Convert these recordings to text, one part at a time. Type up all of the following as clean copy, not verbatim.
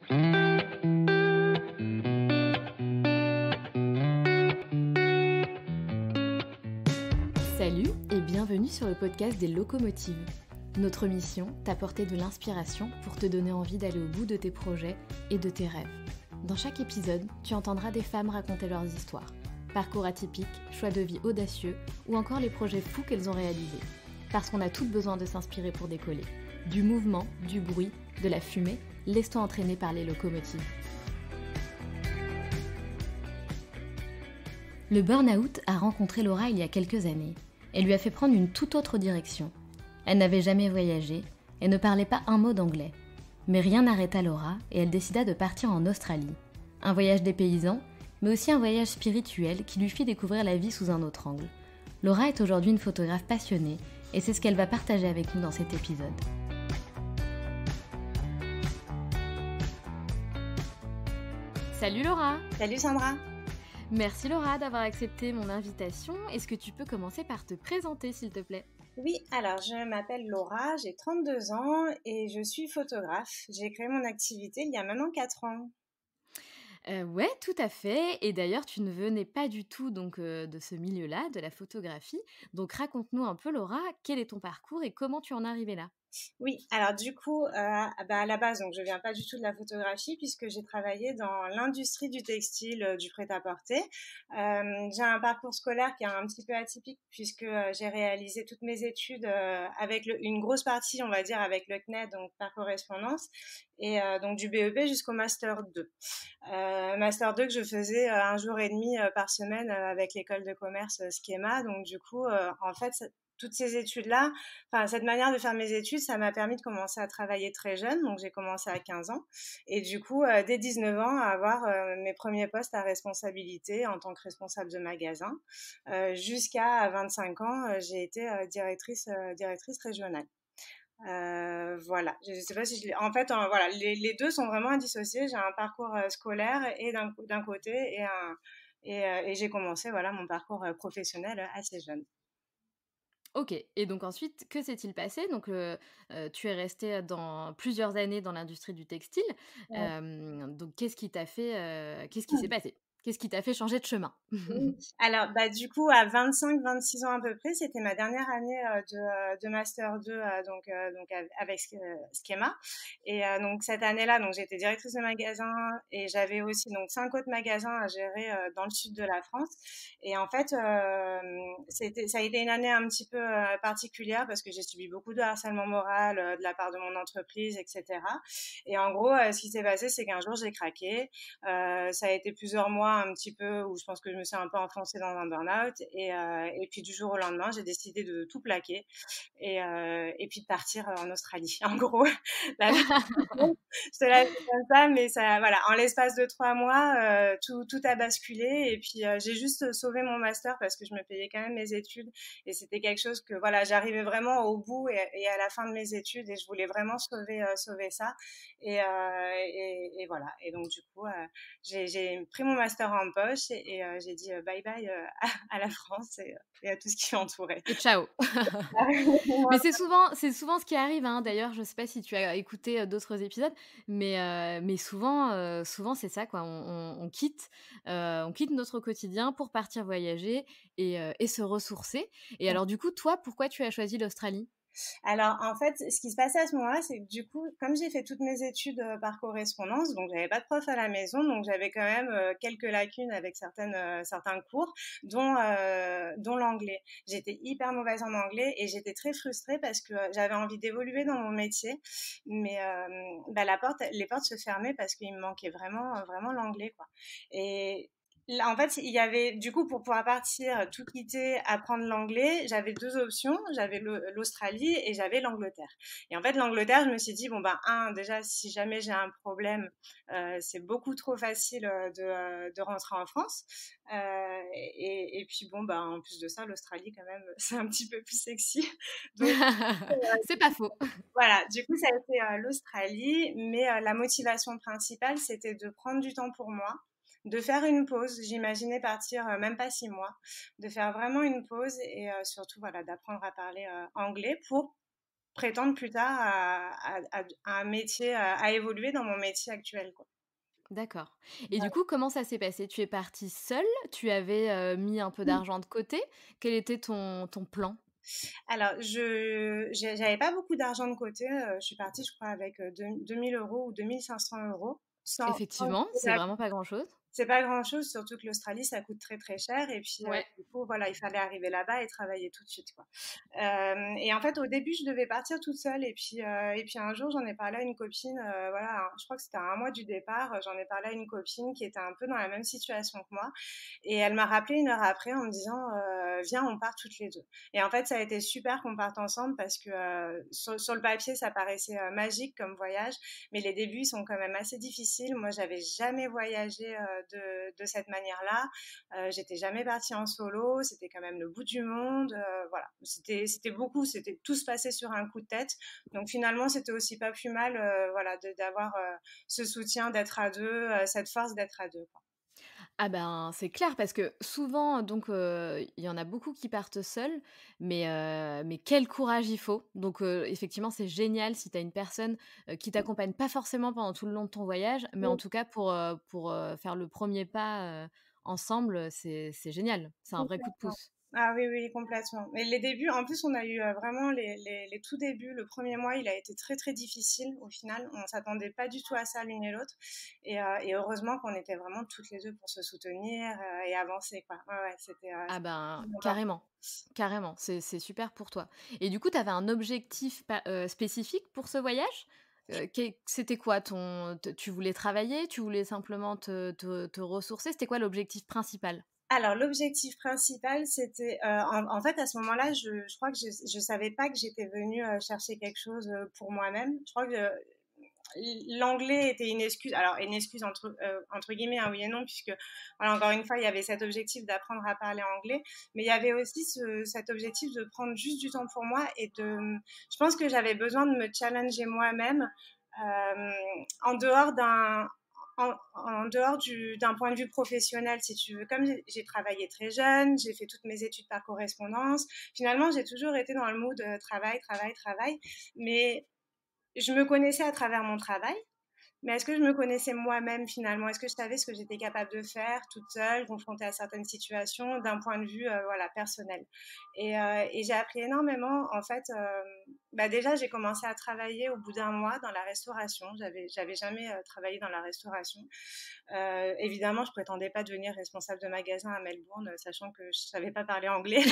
Salut et bienvenue sur le podcast des locomotives. Notre mission, t'apporter de l'inspiration pour te donner envie d'aller au bout de tes projets et de tes rêves. Dans chaque épisode, tu entendras des femmes raconter leurs histoires, parcours atypiques, choix de vie audacieux ou encore les projets fous qu'elles ont réalisés. Parce qu'on a toutes besoin de s'inspirer pour décoller. Du mouvement, du bruit, de la fumée, laisse-toi entraîner par les locomotives. Le burn-out a rencontré Laura il y a quelques années et lui a fait prendre une toute autre direction. Elle n'avait jamais voyagé et ne parlait pas un mot d'anglais. Mais rien n'arrêta Laura et elle décida de partir en Australie. Un voyage dépaysant, mais aussi un voyage spirituel qui lui fit découvrir la vie sous un autre angle. Laura est aujourd'hui une photographe passionnée et c'est ce qu'elle va partager avec nous dans cet épisode. Salut Laura! Salut Sandra! Merci Laura d'avoir accepté mon invitation. Est-ce que tu peux commencer par te présenter s'il te plaît? Oui, alors je m'appelle Laura, j'ai 32 ans et je suis photographe. J'ai créé mon activité il y a maintenant 4 ans. Ouais, tout à fait. Et d'ailleurs, tu ne venais pas du tout de ce milieu-là, de la photographie. Donc raconte-nous un peu Laura, quel est ton parcours et comment tu en es arrivée là? Oui, alors du coup, à la base, donc je viens pas du tout de la photographie puisque j'ai travaillé dans l'industrie du textile, du prêt-à-porter. J'ai un parcours scolaire qui est un petit peu atypique puisque j'ai réalisé toutes mes études avec une grosse partie, on va dire, avec le CNED, donc par correspondance, et donc du BEP jusqu'au Master 2. Master 2 que je faisais un jour et demi par semaine avec l'école de commerce Schema. Donc du coup, en fait, toutes ces études-là, enfin cette manière de faire mes études, ça m'a permis de commencer à travailler très jeune. Donc j'ai commencé à 15 ans et du coup dès 19 ans à avoir mes premiers postes à responsabilité en tant que responsable de magasin. Jusqu'à 25 ans, j'ai été directrice régionale. Voilà, je sais pas si en fait, voilà, les deux sont vraiment indissociés. J'ai un parcours scolaire et d'un côté et j'ai commencé voilà mon parcours professionnel assez jeune. Ok, et donc ensuite, que s'est-il passé? Donc, tu es restée dans plusieurs années dans l'industrie du textile. Donc, qu'est-ce qui s'est passé? Qu'est-ce qui t'a fait changer de chemin? Oui. Alors, du coup, à 25-26 ans à peu près, c'était ma dernière année de Master 2, avec Schema. Et donc, cette année-là, donc, j'étais directrice de magasin et j'avais aussi donc 5 autres magasins à gérer dans le sud de la France. Et en fait, ça a été une année un petit peu particulière parce que j'ai subi beaucoup de harcèlement moral de la part de mon entreprise, etc. Et en gros, ce qui s'est passé, c'est qu'un jour, j'ai craqué. Ça a été plusieurs mois un petit peu où je pense que je me suis un peu enfoncée dans un burn-out et puis du jour au lendemain, j'ai décidé de tout plaquer et puis de partir en Australie. En gros, la vie, je te la dis comme ça, mais ça, voilà, en l'espace de 3 mois, tout a basculé et puis j'ai juste sauvé mon master parce que je me payais quand même mes études et c'était quelque chose que voilà, j'arrivais vraiment au bout et à la fin de mes études et je voulais vraiment sauver ça et voilà. Et donc du coup, j'ai pris mon master en poche et j'ai dit bye bye à la France et à tout ce qui m'entourait. Et ciao! Mais c'est souvent ce qui arrive, hein. D'ailleurs, je sais pas si tu as écouté, d'autres épisodes, mais souvent c'est ça quoi. On quitte notre quotidien pour partir voyager et se ressourcer. Et alors du coup, toi, pourquoi tu as choisi l'Australie? Alors, en fait, ce qui se passait à ce moment-là, c'est que du coup, comme j'ai fait toutes mes études par correspondance, donc j'avais pas de prof à la maison, donc j'avais quand même quelques lacunes avec certains cours, dont l'anglais. J'étais hyper mauvaise en anglais et j'étais très frustrée parce que j'avais envie d'évoluer dans mon métier, mais les portes se fermaient parce qu'il me manquait vraiment l'anglais, quoi. Et là, en fait, il y avait, du coup, pour pouvoir partir, tout quitter, apprendre l'anglais, j'avais deux options. J'avais l'Australie et j'avais l'Angleterre. Et en fait, l'Angleterre, je me suis dit, bon, déjà, si jamais j'ai un problème, c'est beaucoup trop facile de rentrer en France. Et puis, bon, en plus de ça, l'Australie, quand même, c'est un petit peu plus sexy. Donc, C'est pas faux. voilà, du coup, ça a été l'Australie, mais la motivation principale, c'était de prendre du temps pour moi, de faire une pause. J'imaginais partir même pas 6 mois, de faire vraiment une pause et surtout, voilà, d'apprendre à parler anglais pour prétendre plus tard à un métier, à évoluer dans mon métier actuel, quoi. D'accord. Et du coup, comment ça s'est passé? Tu es partie seule? Tu avais, mis un peu Ouais. d'argent de côté? Quel était ton plan? Alors, j'avais pas beaucoup d'argent de côté. Je suis partie, je crois, avec 2 000 euros ou 2 500 euros, sans Effectivement, c'est vraiment pas grand-chose. c'est pas grand-chose, surtout que l'Australie, ça coûte très, très cher et puis, Ouais. du coup, voilà, il fallait arriver là-bas et travailler tout de suite, quoi. Et en fait, au début, je devais partir toute seule et puis un jour, j'en ai parlé à une copine, voilà, je crois que c'était à 1 mois du départ, j'en ai parlé à une copine qui était un peu dans la même situation que moi et elle m'a rappelé 1 heure après en me disant, «Viens, on part toutes les 2». Et en fait, ça a été super qu'on parte ensemble parce que, sur le papier, ça paraissait, magique comme voyage, mais les débuts, sont quand même assez difficiles. Moi, j'avais jamais voyagé, de cette manière-là. J'étais jamais partie en solo, c'était quand même le bout du monde, voilà. C'était beaucoup, c'était tout se passait sur un coup de tête. Donc finalement, c'était aussi pas plus mal, voilà, d'avoir ce soutien, d'être à deux, cette force d'être à deux, quoi. Ah ben, c'est clair parce que souvent donc il y en a beaucoup qui partent seuls, mais quel courage il faut. Donc effectivement, c'est génial si tu as une personne, qui t'accompagne, pas forcément pendant tout le long de ton voyage, mais en Oui, tout cas pour, faire le premier pas, ensemble, c'est génial. C'est un vrai coup de complètement. pouce. Ah oui, oui, complètement. Mais les débuts, en plus, on a eu vraiment les tout débuts. Le premier mois, il a été très, très difficile au final. On s'attendait pas du tout à ça l'une et l'autre. Et heureusement qu'on était vraiment toutes les deux pour se soutenir et avancer, quoi. Ouais, ouais, Ah c'était ben, vraiment important. carrément, carrément, c'est super pour toi. Et du coup, tu avais un objectif spécifique pour ce voyage? C'était quoi ton t tu voulais travailler? Tu voulais simplement te ressourcer? C'était quoi l'objectif principal? Alors, l'objectif principal, c'était, en fait, à ce moment-là, je crois que je savais pas que j'étais venue chercher quelque chose pour moi-même. Je crois que l'anglais était une excuse, alors une excuse entre guillemets, hein, oui et non, puisque, voilà, encore une fois, il y avait cet objectif d'apprendre à parler anglais, mais il y avait aussi cet objectif de prendre juste du temps pour moi je pense que j'avais besoin de me challenger moi-même en dehors d'un point de vue professionnel, si tu veux. Comme j'ai travaillé très jeune, j'ai fait toutes mes études par correspondance. Finalement, j'ai toujours été dans le mood travail, travail, travail. Mais je me connaissais à travers mon travail, mais est-ce que je me connaissais moi-même finalement? Est-ce que je savais ce que j'étais capable de faire toute seule, confrontée à certaines situations, d'un point de vue voilà, personnel? Et j'ai appris énormément. En fait, bah déjà, j'ai commencé à travailler au bout d'un mois dans la restauration. J'avais jamais travaillé dans la restauration. Évidemment, je prétendais pas devenir responsable de magasin à Melbourne, sachant que je savais pas parler anglais.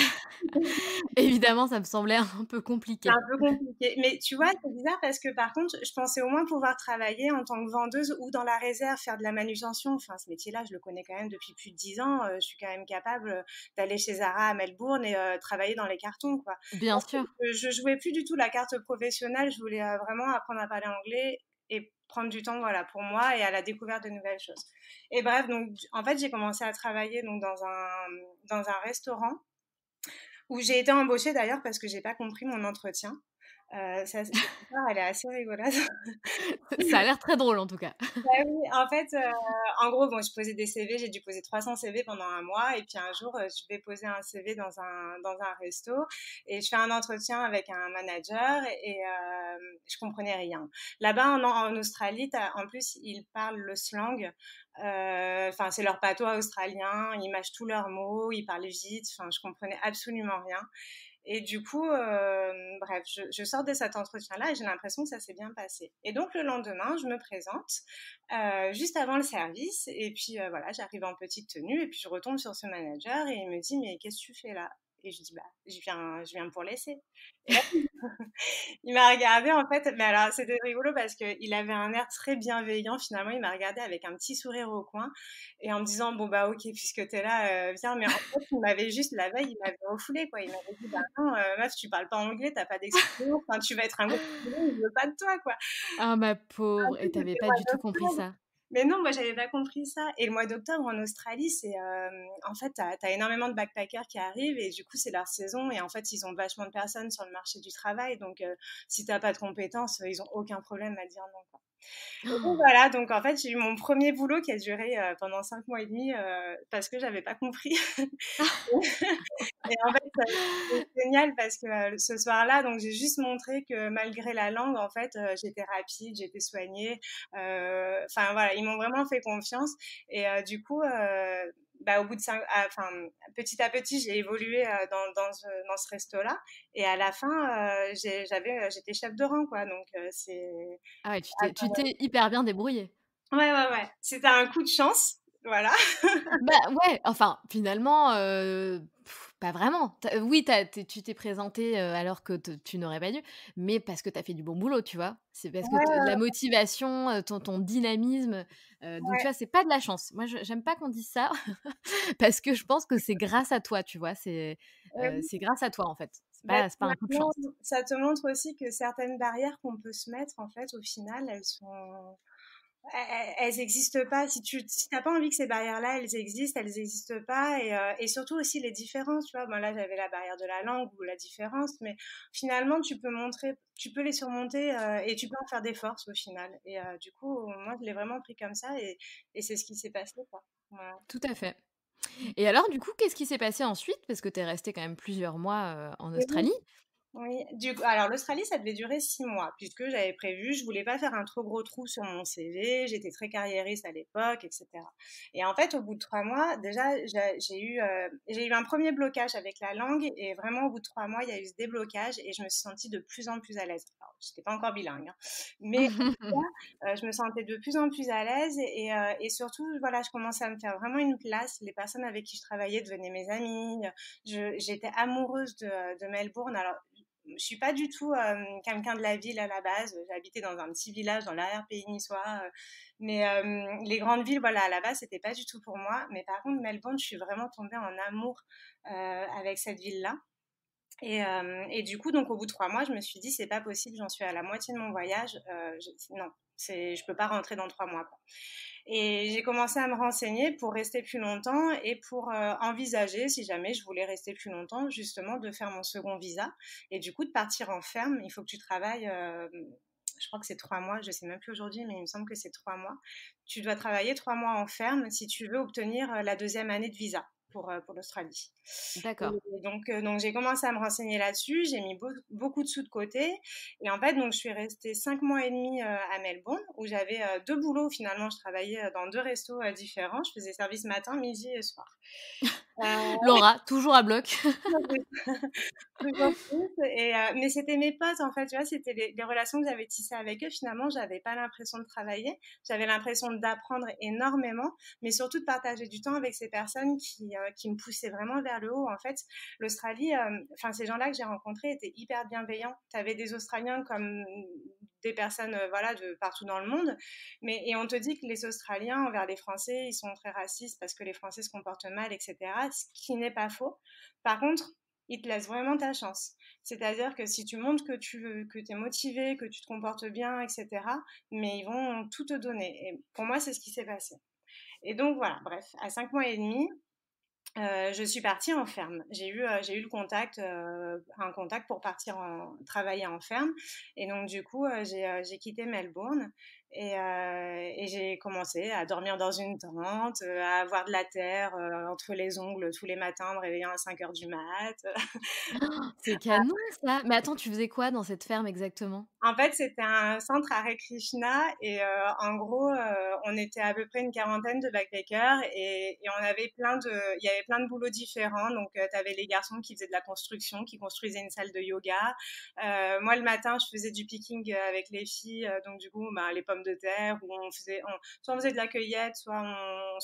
Évidemment, ça me semblait un peu C'est un compliqué. peu compliqué. Mais tu vois, c'est bizarre parce que par contre, je pensais au moins pouvoir travailler en tant que vendeuse ou dans la réserve, faire de la manutention. Enfin, ce métier-là, je le connais quand même depuis plus de 10 ans. Je suis quand même capable d'aller chez Zara à Melbourne et travailler dans les cartons, quoi. Bien sûr. Je jouais plus du tout la carte professionnelle. Je voulais vraiment apprendre à parler anglais et prendre du temps, voilà, pour moi et à la découverte de nouvelles choses. Et bref, donc, en fait, j'ai commencé à travailler donc dans un restaurant où j'ai été embauchée d'ailleurs parce que j'ai pas compris mon entretien. Cette histoire, elle est assez rigolote. Ça a l'air très drôle en tout cas. Bah oui, en fait, en gros, bon, je posais des CV, j'ai dû poser 300 CV pendant un mois, et puis un jour, je vais poser un CV dans un resto, et je fais un entretien avec un manager, et je comprenais rien. Là-bas, en Australie, en plus, ils parlent le slang, enfin, c'est leur patois australien, ils mâchent tous leurs mots, ils parlent vite, enfin, je comprenais absolument rien. Et du coup, bref, je sors de cet entretien-là et j'ai l'impression que ça s'est bien passé. Et donc le lendemain, je me présente juste avant le service et puis voilà, j'arrive en petite tenue et puis je retombe sur ce manager et il me dit mais qu'est-ce que tu fais là? Et je dis bah je viens pour l'essai. Et là, il m'a regardé en fait, mais alors c'était rigolo parce qu'il avait un air très bienveillant finalement. Il m'a regardé avec un petit sourire au coin et en me disant bon bah ok puisque t'es là, viens. Mais en fait il m'avait juste la veille, il m'avait refoulé quoi. Il m'avait dit bah non meuf tu parles pas anglais, t'as pas d'expérience, enfin tu vas être un gros problème, je veux pas de toi quoi. Ah ma En pauvre, plus et tu c'était avais le pas mois du tout compris d'octobre. ça? Mais non, moi j'avais pas compris ça. Et le mois d'octobre en Australie, en fait t'as énormément de backpackers qui arrivent et du coup c'est leur saison et en fait ils ont vachement de personnes sur le marché du travail. Donc si t'as pas de compétences, ils ont aucun problème à dire non, quoi. Et donc voilà, donc en fait, j'ai eu mon premier boulot qui a duré pendant 5 mois et demi parce que j'avais pas compris. Et en fait, c'est génial parce que ce soir-là, donc j'ai juste montré que malgré la langue, en fait, j'étais rapide, j'étais soignée. Enfin voilà, ils m'ont vraiment fait confiance. Et du coup, bah, au bout de enfin, petit à petit, j'ai évolué dans ce resto-là. Et à la fin, j'étais chef de rang, quoi. Donc c'est Ah ouais, tu t'es hyper bien débrouillée. ouais, ouais, ouais. C'était un coup de chance, voilà. Bah, ouais, enfin, finalement, pas vraiment. Oui, tu t'es présentée, alors que tu n'aurais pas dû, mais parce que tu as fait du bon boulot, tu vois? C'est parce que Ouais, la motivation, ton dynamisme, donc tu ouais, vois, c'est pas de la chance. Moi, je j'aime pas qu'on dise ça parce que je pense que c'est grâce à toi, tu vois? ouais. C'est grâce à toi, en fait. Bah, C'est pas un coup de chance. ça te montre aussi que certaines barrières qu'on peut se mettre, en fait, au final, elles existent pas. Si t'as pas envie que ces barrières-là, elles existent pas. Et surtout aussi les différences, tu vois. Bon, là, j'avais la barrière de la langue ou la différence, mais finalement, tu peux les surmonter, et tu peux en faire des forces au final. Et du coup, moi, je l'ai vraiment pris comme ça et c'est ce qui s'est passé, quoi. Voilà. Tout à fait. Et alors, du coup, qu'est-ce qui s'est passé ensuite? Parce que tu es restée quand même plusieurs mois, en Et oui, Australie. oui, du coup, alors l'Australie, ça devait durer 6 mois, puisque j'avais prévu, je voulais pas faire un trop gros trou sur mon CV, j'étais très carriériste à l'époque, etc. Et en fait, au bout de 3 mois, déjà, j'ai eu un premier blocage avec la langue, et vraiment, au bout de 3 mois, il y a eu ce déblocage, et je me suis sentie de plus en plus à l'aise. Alors, j'étais pas encore bilingue, hein, mais en tout cas, je me sentais de plus en plus à l'aise, et surtout, voilà, je commençais à me faire vraiment une place. Les personnes avec qui je travaillais devenaient mes amies. J'étais amoureuse de Melbourne. Alors, je suis pas du tout quelqu'un de la ville à la base. J'habitais dans un petit village dans l'arrière-pays niçois. Mais les grandes villes, voilà, à la base, c'était pas du tout pour moi. Mais par contre, Melbourne, je suis vraiment tombée en amour avec cette ville-là. Et du coup, donc au bout de 3 mois, je me suis dit, c'est pas possible, j'en suis à la moitié de mon voyage. Non, je peux pas rentrer dans 3 mois, quoi. Et j'ai commencé à me renseigner pour rester plus longtemps et pour envisager, si jamais je voulais rester plus longtemps, justement de faire mon second visa et du coup de partir en ferme. Il faut que tu travailles, je crois que c'est 3 mois, je sais même plus aujourd'hui, mais il me semble que c'est 3 mois. Tu dois travailler 3 mois en ferme si tu veux obtenir la deuxième année de visa pour l'Australie. Et D'accord. donc j'ai commencé à me renseigner là-dessus, j'ai mis beaucoup de sous de côté. Et en fait, donc, je suis restée 5 mois et demi à Melbourne, où j'avais deux boulots finalement. Je travaillais dans deux restos différents. Je faisais service matin, midi et soir. Euh, Laura, toujours à bloc. Toujours plus. Mais c'était mes potes, en fait, tu vois, c'était les relations que j'avais tissées avec eux. Finalement, j'avais pas l'impression de travailler, j'avais l'impression d'apprendre énormément, mais surtout de partager du temps avec ces personnes qui me poussaient vraiment vers le haut. En fait, l'Australie, enfin, ces gens-là que j'ai rencontrés étaient hyper bienveillants. Tu avais des Australiens comme des personnes, voilà, de partout dans le monde, et on te dit que les Australiens envers les Français, ils sont très racistes parce que les Français se comportent mal, etc., ce qui n'est pas faux. Par contre, ils te laissent vraiment ta chance. C'est-à-dire que si tu montres que tu es motivé, que tu te comportes bien, etc., mais ils vont tout te donner. Et pour moi, c'est ce qui s'est passé. Et donc voilà, bref, à 5 mois et demi, je suis partie en ferme. J'ai eu un contact pour partir travailler en ferme. Et donc, du coup, j'ai quitté Melbourne et j'ai commencé à dormir dans une tente, à avoir de la terre entre les ongles tous les matins, me réveillant à 5 heures du mat. C'est canon ça! Mais attends, tu faisais quoi dans cette ferme exactement? En fait, c'était un centre à Hare Krishna et en gros, on était à peu près une quarantaine de backpackers et il y avait plein de boulots différents. Donc, tu avais les garçons qui faisaient de la construction, qui construisaient une salle de yoga. Moi, le matin, je faisais du picking avec les filles. Donc, du coup, ben, les pommes de terre, soit on faisait de la cueillette, soit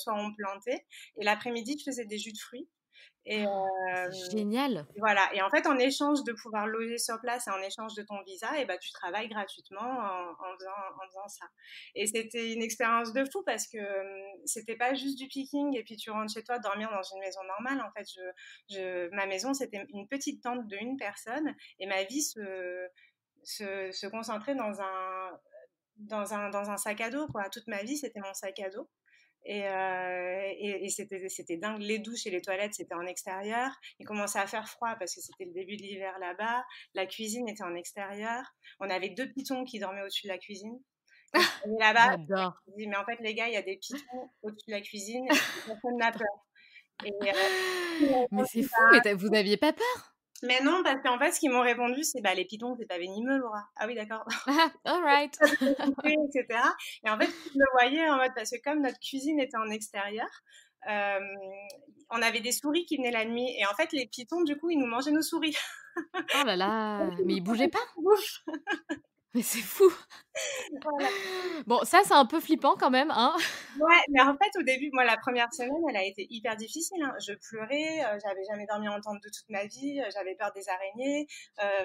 on plantait. Et l'après-midi, je faisais des jus de fruits. Et, C'est génial! voilà. Et en fait, en échange de pouvoir loger sur place et en échange de ton visa, et ben, tu travailles gratuitement en faisant ça. Et c'était une expérience de fou parce que c'était pas juste du picking et puis tu rentres chez toi dormir dans une maison normale. En fait, ma maison, c'était une petite tente de une personne et ma vie se concentrait dans un sac à dos, quoi. Toute ma vie, c'était mon sac à dos. Et c'était dingue. Les douches et les toilettes, c'était en extérieur. Il commençait à faire froid parce que c'était le début de l'hiver là-bas. La cuisine était en extérieur. On avait deux pitons qui dormaient au-dessus de la cuisine. Et là-bas, J'adore. je me dis: «Mais en fait, les gars, il y a des pitons au-dessus de la cuisine et personne n'a peur» et ils m'ont Mais c'est répondu: fou, mais vous aviez pas peur? «Mais non», parce qu'en fait, ce qu'ils m'ont répondu, c'est: «Bah, les pitons, c'est pas venimeux, Laura». «Ah oui, d'accord». Ah, all right. Ça peut couper et cetera et en fait, je le voyais en mode parce que comme notre cuisine était en extérieur, hem, on avait des souris qui venaient la nuit et en fait, les pitons, du coup, ils nous mangeaient nos souris. Oh là là, mais ils bougeaient pas? Ouf, Mais c'est fou. voilà. Bon, ça, c'est un peu flippant quand même, hein? Ouais, mais en fait, au début, moi, la première semaine, elle a été hyper difficile, hein. Je pleurais, j'avais jamais dormi en tente de toute ma vie, j'avais peur des araignées,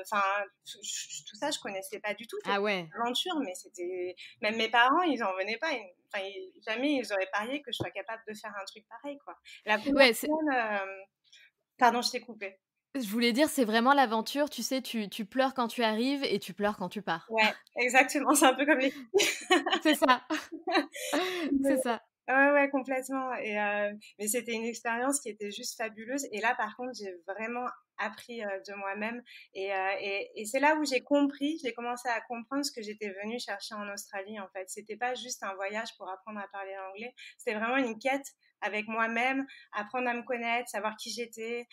enfin, tout ça, je connaissais pas du tout. C'était Ah ouais. une aventure, mais c'était même mes parents, ils en venaient pas. Enfin, jamais ils auraient parié que je sois capable de faire un truc pareil, quoi. La première Ouais, semaine, pardon, je t'ai coupé. je voulais dire, c'est vraiment l'aventure, tu sais, tu pleures quand tu arrives et tu pleures quand tu pars. Ouais, exactement, c'est un peu comme les C'est ça, c'est Mais ça. ouais, ouais, complètement mais c'était une expérience qui était juste fabuleuse et là, par contre, j'ai vraiment appris, de moi-même et c'est là où j'ai commencé à comprendre ce que j'étais venue chercher en Australie, en fait. C'était pas juste un voyage pour apprendre à parler anglais, c'était vraiment une quête avec moi-même, apprendre à me connaître, savoir qui j'étais,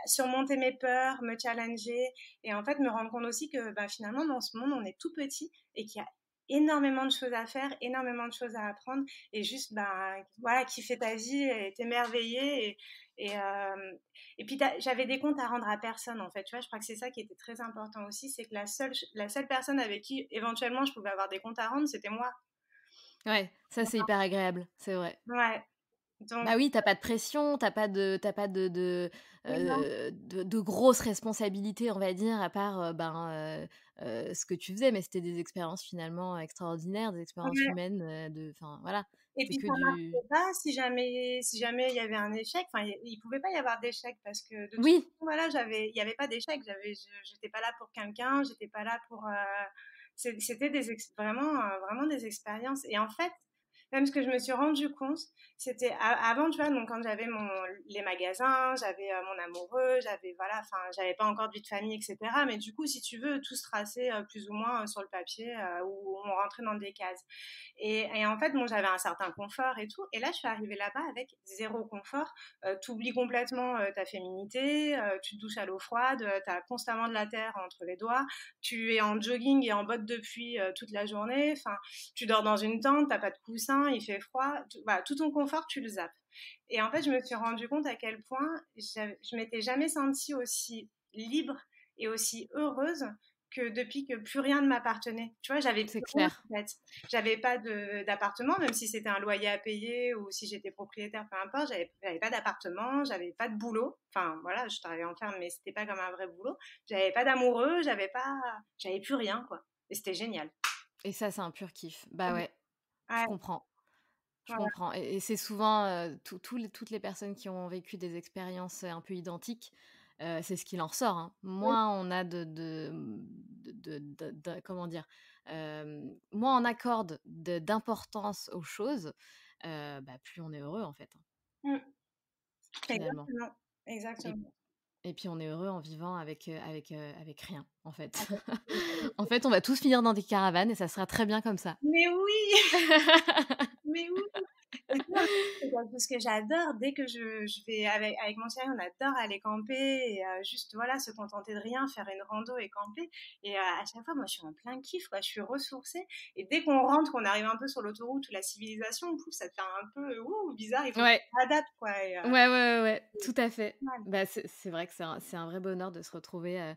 surmonter mes peurs, me challenger et en fait, me rendre compte aussi que, bah, finalement, dans ce monde, on est tout petit et qu'il y a énormément de choses à faire, énormément de choses à apprendre et juste ben voilà kiffer ta vie et t'émerveiller et puis j'avais des comptes à rendre à personne en fait tu vois je crois que c'est ça qui était très important aussi c'est que la seule personne avec qui éventuellement je pouvais avoir des comptes à rendre c'était moi Ouais, ça, c'est hyper agréable, c'est vrai. ouais donc Bah oui, tu as pas de pression, tu as pas mais non de grosses responsabilités, on va dire, à part, ce que tu faisais, mais c'était des expériences finalement extraordinaires, des expériences ouais. humaines, enfin voilà, Et c'était puis que ça du marchait pas si jamais il y avait un échec enfin il pouvait pas y avoir d'échec parce que de toute oui, façon voilà il y avait pas d'échec j'étais pas là pour quelqu'un j'étais pas là pour c'était vraiment des expériences et en fait même ce que je me suis rendu compte c'était avant tu vois donc quand j'avais les magasins j'avais mon amoureux j'avais voilà enfin j'avais pas encore de vie de famille etc mais du coup si tu veux tout se traçait plus ou moins sur le papier où on rentrait dans des cases et en fait, bon, j'avais un certain confort et tout. Et là, je suis arrivée là-bas avec zéro confort. Tu oublies complètement ta féminité, tu te douches à l'eau froide, tu as constamment de la terre entre les doigts, tu es en jogging et en bottes de pluie toute la journée, enfin, tu dors dans une tente, t'as pas de coussin, il fait froid, voilà, tout ton confort, tu le zappes. Et en fait, je me suis rendu compte à quel point je m'étais jamais sentie aussi libre et aussi heureuse que depuis que plus rien ne m'appartenait. Tu vois, j'avais c'est plus rien clair. en fait. J'avais pas d'appartement, même si c'était un loyer à payer ou si j'étais propriétaire, peu importe. J'avais pas d'appartement, j'avais pas de boulot. Enfin, voilà, je travaillais en ferme, mais c'était pas comme un vrai boulot. J'avais pas d'amoureux, j'avais plus rien, quoi. Et c'était génial. Et ça, c'est un pur kiff. Bah ouais, je Ouais, comprends. Je voilà. comprends et c'est souvent, toutes les personnes qui ont vécu des expériences, un peu identiques, c'est ce qu'il en ressort, hein. Oui, Moins on a de comment dire? Moins on accorde d'importance aux choses, plus on est heureux, en fait, hein, mm, finalement exactement. et Exactement. et puis on est heureux en vivant avec rien, en fait. En fait, on va tous finir dans des caravanes et ça sera très bien comme ça. Mais oui, mais oui. Et ça aussi, c'est quelque chose que j'adore. Dès que je vais avec mon chéri, on adore aller camper et juste voilà, se contenter de rien, faire une rando et camper. Et à chaque fois, moi, je suis en plein kiff, quoi. Je suis ressourcée. Et dès qu'on rentre, qu'on arrive un peu sur l'autoroute ou la civilisation, pouf, ça te fait un peu bizarre. Il faut que Ouais. tu t'adaptes, quoi. Ouais, ouais, ouais, ouais, C'est tout à fait. pas mal. Bah, c'est vrai que c'est un vrai bonheur de se retrouver,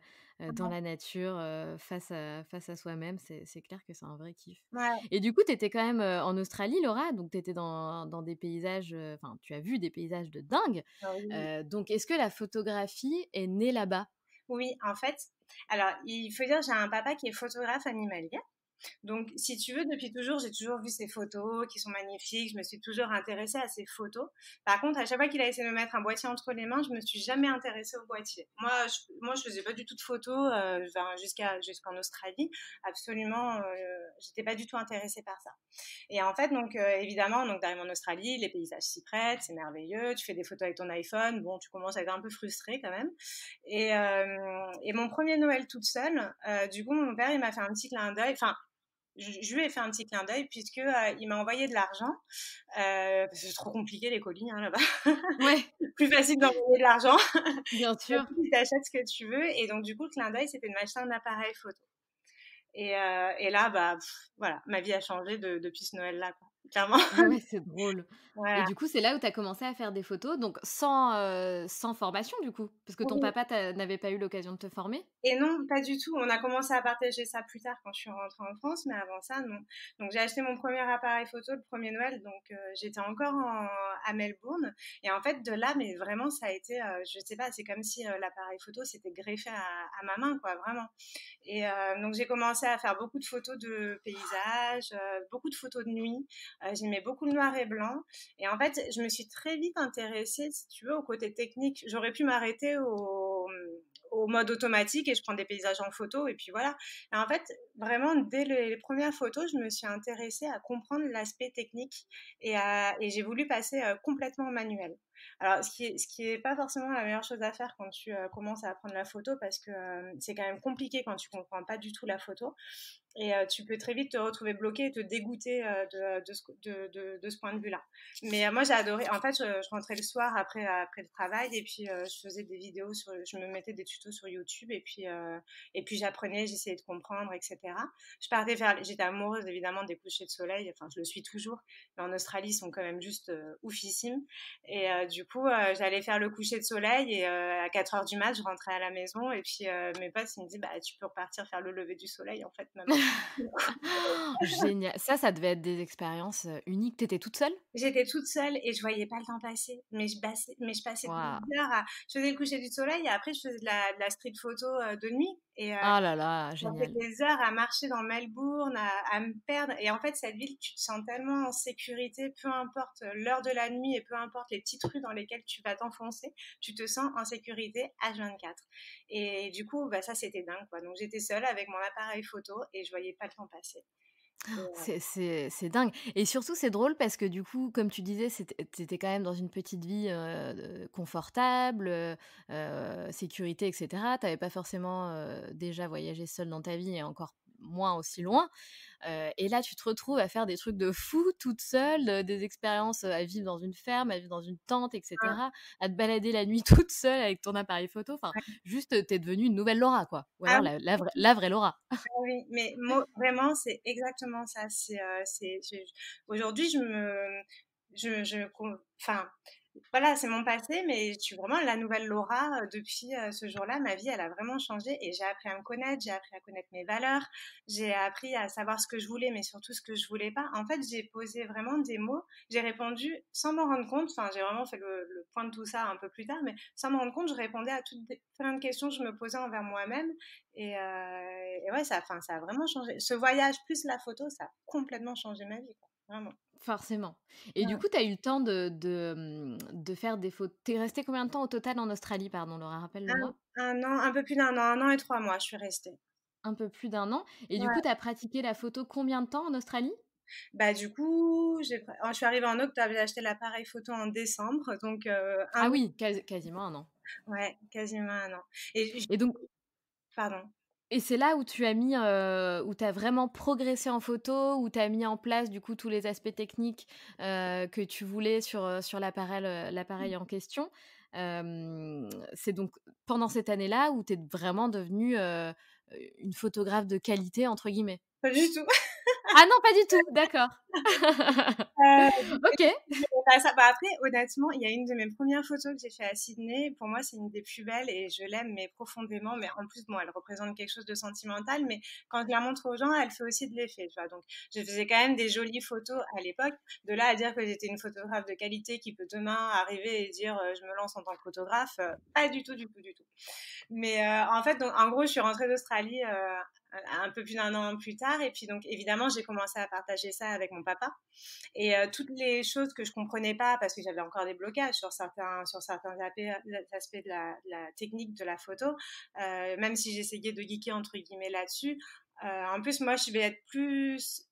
dans Ouais. la nature, face à soi-même. C'est clair que c'est un vrai kiff. Ouais. Et du coup, tu étais quand même, en Australie, Laura, donc tu étais dans des paysages, enfin, tu as vu des paysages de dingue. Ah oui. Donc est-ce que la photographie est née là-bas? Oui, en fait, alors, il faut dire, j'ai un papa qui est photographe animalier. Donc, si tu veux, depuis toujours, j'ai toujours vu ces photos qui sont magnifiques. Je me suis toujours intéressée à ces photos. Par contre, à chaque fois qu'il a essayé de me mettre un boîtier entre les mains, je me suis jamais intéressée au boîtier. Moi, je faisais pas du tout de photos jusqu'en Australie. Absolument, j'étais pas du tout intéressée par ça. Et en fait, donc évidemment, donc t'arrives en Australie, les paysages s'y prêtent, c'est merveilleux. Tu fais des photos avec ton iPhone, bon, tu commences à être un peu frustrée quand même. Et mon premier Noël toute seule, du coup, mon père il m'a fait un petit clin d'œil. Enfin, je lui ai fait un petit clin d'œil puisque il m'a envoyé de l'argent. Parce que c'est trop compliqué les colis hein, là-bas. Ouais, Plus facile d'envoyer de l'argent. bien sûr. Tu t'achètes ce que tu veux. Et donc, du coup, le clin d'œil, c'était de m'acheter un appareil photo. Et là, bah, voilà, ma vie a changé depuis ce Noël-là, quoi, clairement. Ah ouais, c'est drôle. Et Voilà. du coup, c'est là où tu as commencé à faire des photos, donc sans formation du coup? Parce que ton Oui. papa n'avait pas eu l'occasion de te former? Et non, pas du tout. On a commencé à partager ça plus tard quand je suis rentrée en France, mais avant ça, non. Donc j'ai acheté mon premier appareil photo le premier Noël, donc j'étais encore à Melbourne. Et en fait, de là, mais vraiment, ça a été, je sais pas, c'est comme si l'appareil photo s'était greffé à ma main, quoi, vraiment. Et donc j'ai commencé à faire beaucoup de photos de paysages, beaucoup de photos de nuit. J'aimais beaucoup le noir et blanc. Et en fait, je me suis très vite intéressée, si tu veux, au côté technique. J'aurais pu m'arrêter au mode automatique et je prends des paysages en photo et puis voilà. Et en fait, vraiment, dès les premières photos, je me suis intéressée à comprendre l'aspect technique et j'ai voulu passer complètement au manuel. Alors, ce qui est pas forcément la meilleure chose à faire quand tu commences à apprendre la photo parce que c'est quand même compliqué quand tu comprends pas du tout la photo. Et tu peux très vite te retrouver bloqué et te dégoûter de ce point de vue-là. Mais moi, j'ai adoré. En fait, je rentrais le soir après le travail et puis je faisais des vidéos, je me mettais des tutos sur YouTube et puis j'apprenais, j'essayais de comprendre, etc. J'étais amoureuse évidemment des couchers de soleil, enfin, je le suis toujours. Mais en Australie, ils sont quand même juste oufissimes. Et du coup, j'allais faire le coucher de soleil et à 4 heures du mat, je rentrais à la maison et puis mes potes, ils me disaient, bah, tu peux repartir faire le lever du soleil, en fait, même. Génial. Ça devait être des expériences, uniques. Tu étais toute seule? J'étais toute seule et je voyais pas le temps passer. Mais je passais Waouh! des heures je faisais le coucher du soleil et après je faisais de la street photo de nuit. Et Ah là là, je passais génial. des heures à marcher dans Melbourne, à me perdre. Et en fait, cette ville, tu te sens tellement en sécurité, peu importe l'heure de la nuit et peu importe les petites rues dans lesquelles tu vas t'enfoncer, tu te sens en sécurité H24. Et du coup, bah, ça, c'était dingue, quoi. Donc, j'étais seule avec mon appareil photo et je voyais pas le temps passer. Et, C'est dingue et surtout c'est drôle parce que du coup, comme tu disais, tu étais quand même dans une petite vie, confortable, sécurité et cetera. Tu avais pas forcément, déjà voyagé seule dans ta vie et encore moins aussi loin. Et là, tu te retrouves à faire des trucs de fou toute seule, des expériences, à vivre dans une ferme, à vivre dans une tente et euh, cetera, à te balader la nuit toute seule avec ton appareil photo. Enfin, juste, tu es devenue une nouvelle Laura, quoi. Ou ah alors la vraie Laura. oui, mais vraiment, c'est exactement ça. Aujourd'hui, enfin, voilà, c'est mon passé, mais je suis vraiment la nouvelle Laura depuis ce jour-là. Ma vie, elle a vraiment changé et j'ai appris à me connaître, j'ai appris à connaître mes valeurs, j'ai appris à savoir ce que je voulais, mais surtout ce que je voulais pas. En fait, j'ai posé vraiment des mots, j'ai répondu sans m'en rendre compte. Enfin, j'ai vraiment fait le point de tout ça un peu plus tard, mais sans m'en rendre compte, je répondais à plein de questions que je me posais envers moi-même. Et ouais, ça a vraiment changé. Ce voyage plus la photo, ça a complètement changé ma vie, quoi. Vraiment. Forcément. Et du Ouais. coup, tu as eu le temps de faire des photos. Tu es restée combien de temps au total en Australie? Pardon, Laura, rappelle-le-moi. Un an, un peu plus d'un an, 1 an et 3 mois, je suis restée. Un peu plus d'un an. Et du coup, Ouais. tu as pratiqué la photo combien de temps en Australie? Bah, du coup, je suis arrivée en octobre, j'ai acheté l'appareil photo en décembre, donc un Ah an, oui, quasiment un an. ouais, quasiment un an. Et Et donc, pardon. et c'est là où tu as mis, où tu as vraiment progressé en photo, où tu as mis en place du coup tous les aspects techniques, que tu voulais sur l'appareil en question. C'est donc pendant cette année-là où tu es vraiment devenue, une «photographe de qualité» entre guillemets? Pas du tout. Ah non, pas du tout, d'accord. OK. Bah, après, honnêtement, il y a une de mes premières photos que j'ai fait à Sydney. Pour moi, c'est une des plus belles et je l'aime, mais profondément. Mais en plus, bon, elle représente quelque chose de sentimental. Mais quand je la montre aux gens, elle fait aussi de l'effet, tu vois. Donc, je faisais quand même des jolies photos à l'époque. De là à dire que j'étais une photographe de qualité qui peut demain arriver et dire je me lance en tant que photographe, pas du tout, du tout, du tout. Mais en fait, donc, en gros, je suis rentrée d'Australie un peu plus d'un an plus tard. Et puis, donc, évidemment, j'ai commencé à partager ça avec mon papa. Et toutes les choses que je comprenais pas, parce que j'avais encore des blocages sur certains aspects de la technique de la photo, même si j'essayais de geeker entre guillemets là-dessus. En plus, moi, je vais être plus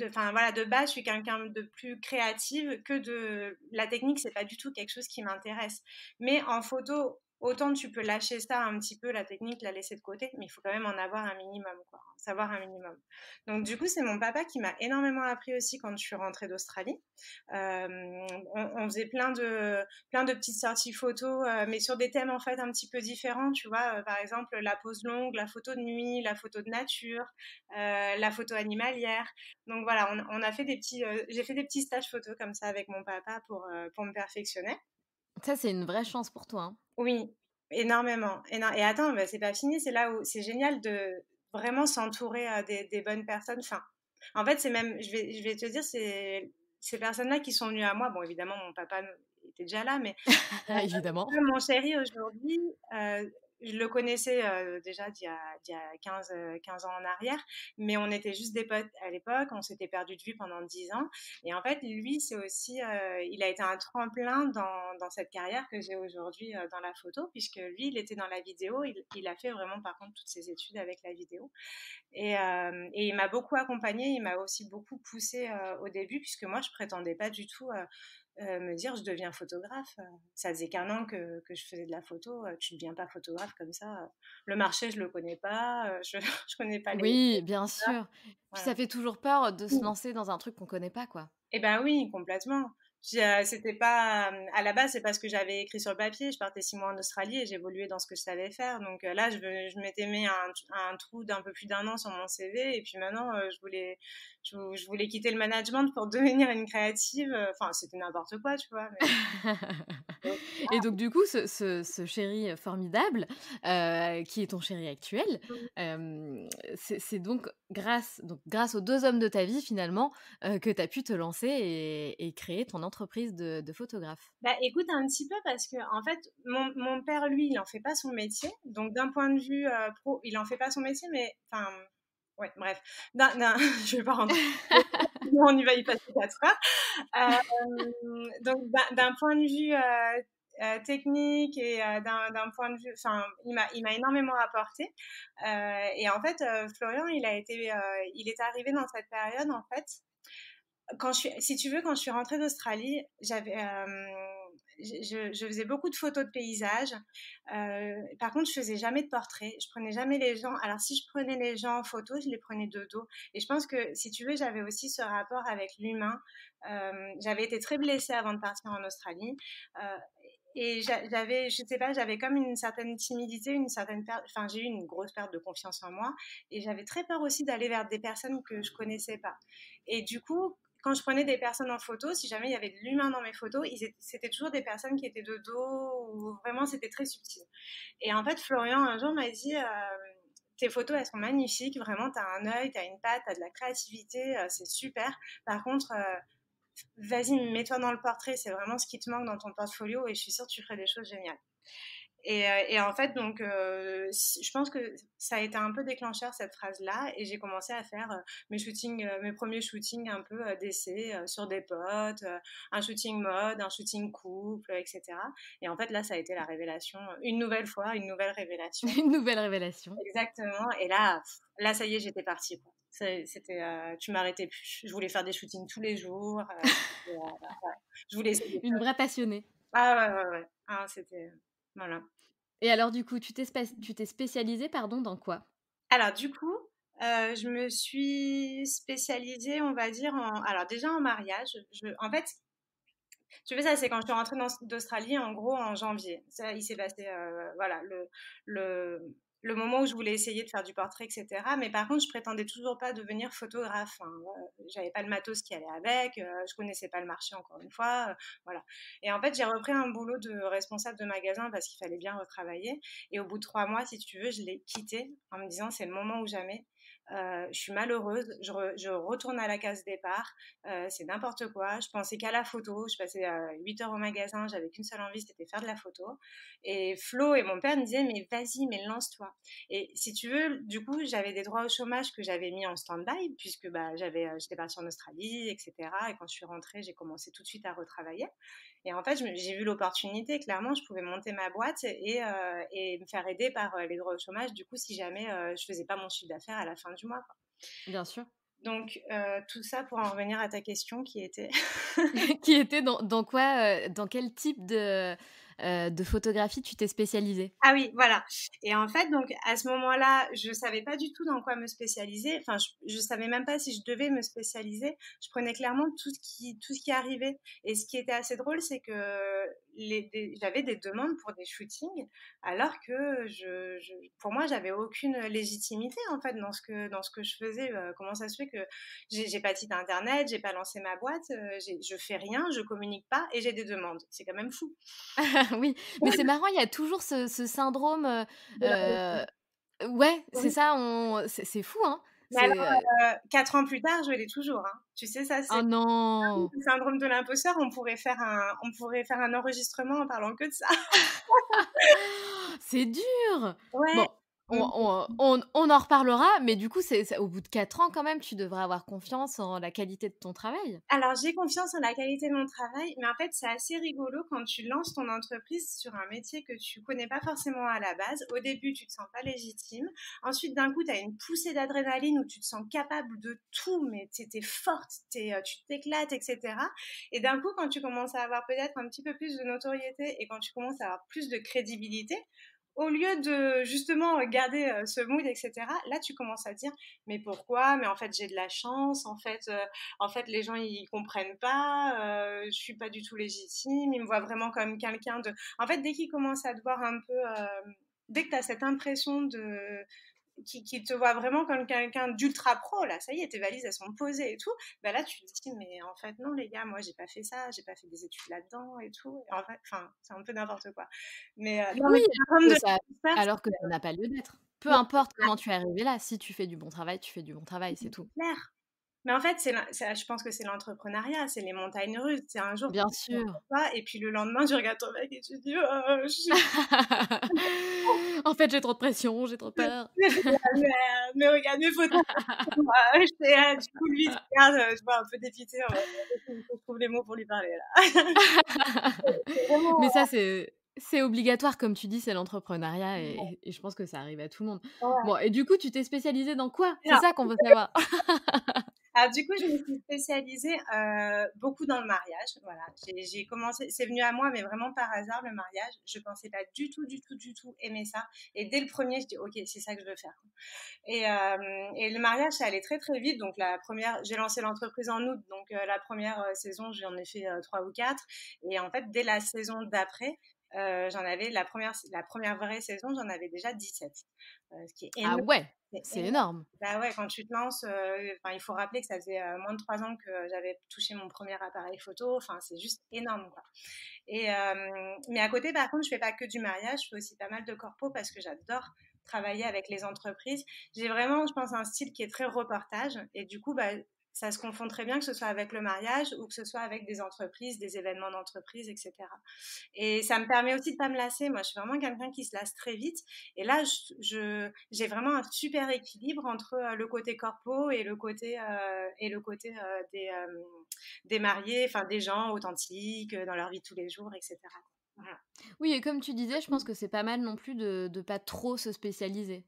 enfin voilà, de base, je suis quelqu'un de plus créative que de la technique, c'est pas du tout quelque chose qui m'intéresse. Mais en photo, autant tu peux lâcher ça un petit peu, la technique, la laisser de côté, mais il faut quand même en avoir un minimum, quoi, savoir un minimum. Donc du coup, c'est mon papa qui m'a énormément appris aussi quand je suis rentrée d'Australie. On faisait plein de petites sorties photos, mais sur des thèmes en fait un petit peu différents, tu vois. Par exemple, la pose longue, la photo de nuit, la photo de nature, la photo animalière. Donc voilà, on a fait j'ai fait des petits stages photos comme ça avec mon papa pour me perfectionner. Ça, c'est une vraie chance pour toi, hein. Oui, énormément. Et attends, bah, c'est pas fini, c'est là où c'est génial de vraiment s'entourer des bonnes personnes. Enfin, en fait, c'est même, je vais te dire, c'est ces personnes-là qui sont venues à moi. Bon, évidemment, mon papa était déjà là, mais Évidemment. mon chéri aujourd'hui, je le connaissais déjà d'il y a 15 ans en arrière, mais on était juste des potes à l'époque, on s'était perdu de vue pendant 10 ans. Et en fait, lui, c'est aussi, il a été un tremplin dans cette carrière que j'ai aujourd'hui dans la photo, puisque lui, il était dans la vidéo, il a fait vraiment par contre toutes ses études avec la vidéo. Et il m'a beaucoup accompagnée, il m'a aussi beaucoup poussée au début, puisque moi, je prétendais pas du tout me dire je deviens photographe. Ça faisait qu'un an que je faisais de la photo. Tu ne deviens pas photographe comme ça. Le marché, je le connais pas. Je connais pas les. Oui, bien sûr. Puis Voilà. ça fait toujours peur de se lancer dans un truc qu'on connaît pas, quoi. Eh ben oui, complètement. C'était pas à la base, c'est parce que j'avais écrit sur le papier. Je partais 6 mois en Australie et j'évoluais dans ce que je savais faire. Donc là, je m'étais mis un trou d'un peu plus d'1 an sur mon CV. Et puis maintenant, je voulais quitter le management pour devenir une créative. Enfin, c'était n'importe quoi, tu vois. Mais, Et donc du coup, ce chéri formidable, qui est ton chéri actuel, c'est donc grâce aux 2 hommes de ta vie finalement, que tu as pu te lancer et créer ton entreprise de photographe. bah, écoute, un petit peu parce que en fait, mon père, lui, il en fait pas son métier. Donc, d'un point de vue pro, il en fait pas son métier, mais enfin, ouais, bref. Je vais pas rentrer. On y va y passer 4 heures. Donc, d'un point de vue technique et d'un point de vue, enfin, il m'a énormément apporté. Et en fait, Florian, il est arrivé dans cette période, en fait, si tu veux, quand je suis rentrée d'Australie, je faisais beaucoup de photos de paysages. Par contre, je faisais jamais de portraits. Je prenais jamais les gens. Alors, si je prenais les gens en photo, je les prenais de dos. Et je pense que, si tu veux, j'avais aussi ce rapport avec l'humain. J'avais été très blessée avant de partir en Australie. Euh, et je sais pas, j'avais comme une certaine timidité, une certaine perte, enfin, j'ai eu une grosse perte de confiance en moi. Et j'avais très peur aussi d'aller vers des personnes que je connaissais pas. Et du coup, quand je prenais des personnes en photo, si jamais il y avait de l'humain dans mes photos, c'était toujours des personnes qui étaient de dos ou vraiment c'était très subtil. Et en fait, Florian un jour m'a dit tes photos elles sont magnifiques, vraiment t'as un œil, t'as une patte, t'as de la créativité, c'est super. Par contre, vas-y, mets-toi dans le portrait, c'est vraiment ce qui te manque dans ton portfolio et je suis sûre que tu ferais des choses géniales. Et en fait, donc, je pense que ça a été un peu déclencheur cette phrase-là, et j'ai commencé à faire mes premiers shootings un peu d'essai sur des potes, un shooting mode, un shooting couple, etc. Et en fait, là, ça a été la révélation, une nouvelle fois, une nouvelle révélation. Une nouvelle révélation. Exactement. Et là, là, ça y est, j'étais partie, quoi. C'était, tu m'arrêtais plus. Je voulais faire des shootings tous les jours. Je voulais essayer des Une choses. vraie passionnée. Ah ouais, ouais, ouais. Ah, c'était, voilà. Et alors du coup, tu t'es spécialisée, pardon, dans quoi? Alors du coup, je me suis spécialisée, on va dire, alors déjà en mariage. En fait, tu veux ça, c'est quand je suis rentrée d'Australie, en gros, en janvier. Ça, il s'est passé, voilà, le, le moment où je voulais essayer de faire du portrait, etc. Mais par contre, je prétendais toujours pas devenir photographe. Hein. J'avais pas le matos qui allait avec, je connaissais pas le marché encore une fois, voilà. Et en fait, j'ai repris un boulot de responsable de magasin parce qu'il fallait bien retravailler. Et au bout de 3 mois, si tu veux, je l'ai quitté en me disant c'est le moment ou jamais. Je suis malheureuse, je retourne à la case départ, c'est n'importe quoi. Je pensais qu'à la photo, je passais 8 heures au magasin, j'avais qu'une seule envie, c'était faire de la photo. Et Flo et mon père me disaient, mais vas-y, mais lance-toi. Et si tu veux, du coup, j'avais des droits au chômage que j'avais mis en stand-by, puisque bah, j'étais partie en Australie, etc. Et quand je suis rentrée, j'ai commencé tout de suite à retravailler. Et en fait, j'ai vu l'opportunité, clairement, je pouvais monter ma boîte et me faire aider par les droits au chômage, du coup, si jamais je faisais pas mon chiffre d'affaires à la fin du mois, quoi. Bien sûr. Donc, tout ça pour en revenir à ta question qui était... Qui était dans quoi, dans quel type de photographie, tu t'es spécialisée? Ah oui, voilà. Et en fait, donc à ce moment-là, je savais pas du tout dans quoi me spécialiser. Enfin, je savais même pas si je devais me spécialiser. Je prenais clairement tout ce qui arrivait. Et ce qui était assez drôle, c'est que j'avais des demandes pour des shootings, alors que pour moi, j'avais aucune légitimité en fait dans ce que je faisais. Comment ça se fait que j'ai pas de site internet, j'ai pas lancé ma boîte, je fais rien, je communique pas et j'ai des demandes. C'est quand même fou. Oui, mais c'est marrant, il y a toujours ce syndrome, De la- ouais, c'est Oui. ça, c'est fou, hein. Mais alors, C'est, 4 ans plus tard, je l'ai toujours, hein. Tu sais, ça, c'est oh non! le syndrome de l'imposteur. On pourrait faire un enregistrement en parlant que de ça. C'est dur! Ouais. Bon, on en reparlera, mais du coup, c'est au bout de 4 ans quand même, tu devrais avoir confiance en la qualité de ton travail? Alors, j'ai confiance en la qualité de mon travail, mais en fait, c'est assez rigolo quand tu lances ton entreprise sur un métier que tu connais pas forcément à la base. Au début, tu te sens pas légitime. Ensuite, d'un coup, tu as une poussée d'adrénaline où tu te sens capable de tout, mais tu es forte, tu t'éclates, etc. Et d'un coup, quand tu commences à avoir peut-être un petit peu plus de notoriété et quand tu commences à avoir plus de crédibilité, au lieu de justement garder ce mood, etc., là, tu commences à dire, mais pourquoi? Mais en fait, j'ai de la chance. En fait, les gens, ils comprennent pas. Je suis pas du tout légitime. Ils me voient vraiment comme quelqu'un de. En fait, dès qu'ils commencent à te voir un peu, dès que tu as cette impression de qui te voit vraiment comme quelqu'un d'ultra pro, là, ça y est, tes valises, elles sont posées et tout, bah là, tu te dis, mais en fait, non, les gars, moi, j'ai pas fait ça, j'ai pas fait des études là-dedans et tout. Et en fait, enfin, c'est un peu n'importe quoi. Mais non, Oui, mais c'est un de alors que ça n'a pas lieu d'être. Peu importe comment tu es arrivé là, si tu fais du bon travail, tu fais du bon travail, c'est tout. c'est clair. Mais en fait, je pense que c'est l'entrepreneuriat, c'est les montagnes russes. C'est un jour, Bien tu ne sûr. pas, et puis le lendemain, tu regardes ton mec et tu te dis, oh, je suis En fait, j'ai trop de pression, j'ai trop peur. mais regarde mes photos. Moi, du coup, lui, il se regarde, je vois un peu dépité. Il faut que je trouve les mots pour lui parler, là. C'est vraiment, Mais ça, c'est obligatoire, comme tu dis, c'est l'entrepreneuriat et je pense que ça arrive à tout le monde. ouais. Bon et du coup, tu t'es spécialisée dans quoi? C'est Alors, ça qu'on veut savoir. du coup, je me suis spécialisée beaucoup dans le mariage. Voilà, j'ai commencé, c'est venu à moi, mais vraiment par hasard, le mariage. Je pensais pas du tout aimer ça. Et dès le premier, je dis, ok, c'est ça que je veux faire. Et le mariage, ça allait très très vite. Donc la première, j'ai lancé l'entreprise en août. Donc la première saison, j'en ai fait 3 ou 4. Et en fait, dès la saison d'après, j'en avais la première vraie saison, j'en avais déjà 17. Ce qui est Ah énorme. ouais, C'est c'est énorme. énorme. Bah ouais, quand tu te lances, enfin, il faut rappeler que ça faisait moins de 3 ans que j'avais touché mon premier appareil photo. Enfin, c'est juste énorme, quoi. Mais à côté, par contre, je fais pas que du mariage, je fais aussi pas mal de corpo parce que j'adore travailler avec les entreprises. J'ai vraiment, je pense, un style qui est très reportage et du coup, bah, ça se confond très bien que ce soit avec le mariage ou que ce soit avec des entreprises, des événements d'entreprise, etc. Et ça me permet aussi de pas me lasser. Moi, je suis vraiment quelqu'un qui se lasse très vite. Et là, j'ai vraiment un super équilibre entre le côté corpo et le côté des mariés, enfin des gens authentiques dans leur vie de tous les jours, etc. Voilà. Oui et comme tu disais, je pense que c'est pas mal non plus de pas trop se spécialiser.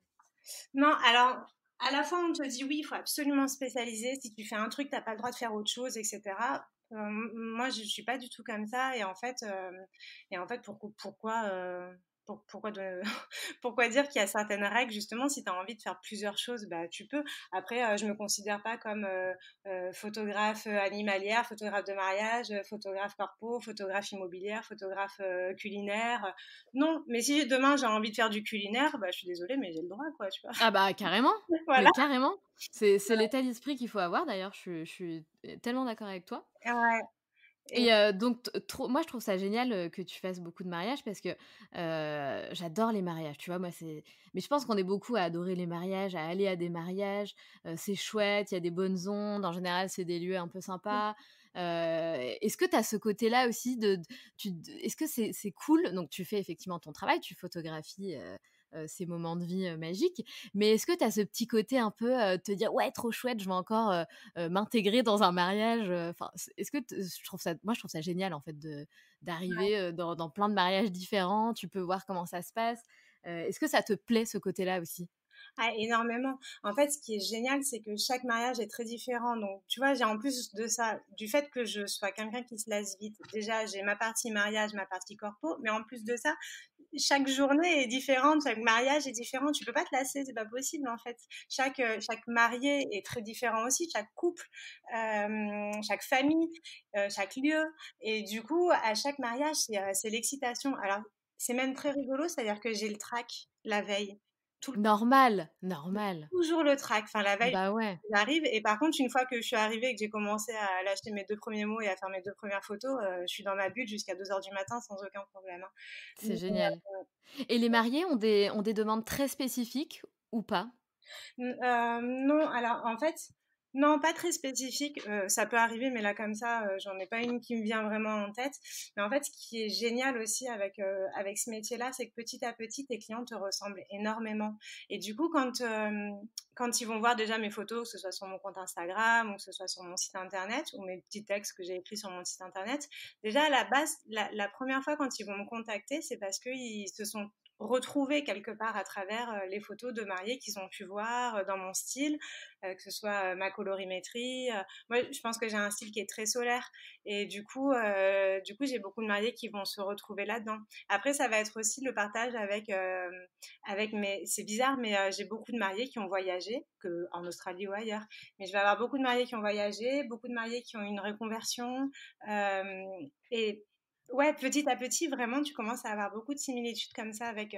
Non, alors à la fois on te dit oui, il faut absolument se spécialiser. Si tu fais un truc, t'as pas le droit de faire autre chose, etc. Moi, je suis pas du tout comme ça. Et en fait, pourquoi pourquoi dire qu'il y a certaines règles justement si tu as envie de faire plusieurs choses, bah tu peux. Après, je me considère pas comme photographe animalière, photographe de mariage, photographe corpo, photographe immobilière, photographe culinaire. Non, mais si demain j'ai envie de faire du culinaire, bah je suis désolée, mais j'ai le droit, quoi, tu vois. Ah bah carrément, mais Voilà. carrément. C'est l'état d'esprit qu'il faut avoir d'ailleurs, je suis tellement d'accord avec toi. Ouais. Et Et donc trop moi je trouve ça génial, que tu fasses beaucoup de mariages parce que, j'adore les mariages, tu vois? Moi c'est mais je pense qu'on est beaucoup à adorer les mariages, à aller à des mariages, c'est chouette, il y a des bonnes ondes, en général c'est des lieux un peu sympas. Est-ce que tu as ce côté-là aussi de est-ce que c'est cool donc tu fais effectivement ton travail, tu photographies, ces moments de vie, magiques, mais est-ce que tu as ce petit côté un peu, te dire: «Ouais trop chouette, je vais encore, m'intégrer dans un mariage», enfin, est-ce que je trouve ça génial en fait d'arriver, dans plein de mariages différents, tu peux voir comment ça se passe. Est-ce que ça te plaît ce côté-là aussi? Ah, énormément. En fait, ce qui est génial, c'est que chaque mariage est très différent. Donc, tu vois, j'ai en plus de ça, du fait que je sois quelqu'un qui se lasse vite, déjà, j'ai ma partie mariage, ma partie corpo, mais en plus de ça, chaque journée est différente, chaque mariage est différent. Tu peux pas te lasser, c'est pas possible, en fait. Chaque marié est très différent aussi, chaque couple, chaque famille, chaque lieu. Et du coup, à chaque mariage, c'est l'excitation. Alors, c'est même très rigolo, c'est-à-dire que j'ai le trac la veille. Tout le Normal, normal. Toujours le trac, enfin la veille, Bah ouais, j'arrive et par contre une fois que je suis arrivée et que j'ai commencé à lâcher mes 2 premiers mots et à faire mes 2 premières photos, je suis dans ma bulle jusqu'à 2 heures du matin sans aucun problème, hein. c'est Mais, génial. Et les mariés ont des demandes très spécifiques ou pas? Non, alors en fait, non, pas très spécifique. Ça peut arriver, mais là comme ça, j'en ai pas une qui me vient vraiment en tête. Mais en fait, ce qui est génial aussi avec ce métier-là, c'est que petit à petit, tes clients te ressemblent énormément. Et du coup, quand ils vont voir déjà mes photos, que ce soit sur mon compte Instagram ou que ce soit sur mon site internet ou mes petits textes que j'ai écrits sur mon site internet, déjà à la base, la première fois quand ils vont me contacter, c'est parce qu'ils se sont retrouvés quelque part à travers les photos de mariés qu'ils ont pu voir dans mon style, que ce soit ma colorimétrie. Moi, je pense que j'ai un style qui est très solaire et du coup, j'ai beaucoup de mariés qui vont se retrouver là-dedans. Après, ça va être aussi le partage avec mes... C'est bizarre, mais j'ai beaucoup de mariés qui ont voyagé, en Australie ou ailleurs. Mais je vais avoir beaucoup de mariés qui ont voyagé, beaucoup de mariés qui ont eu une reconversion. Et ouais, petit à petit, vraiment, tu commences à avoir beaucoup de similitudes comme ça avec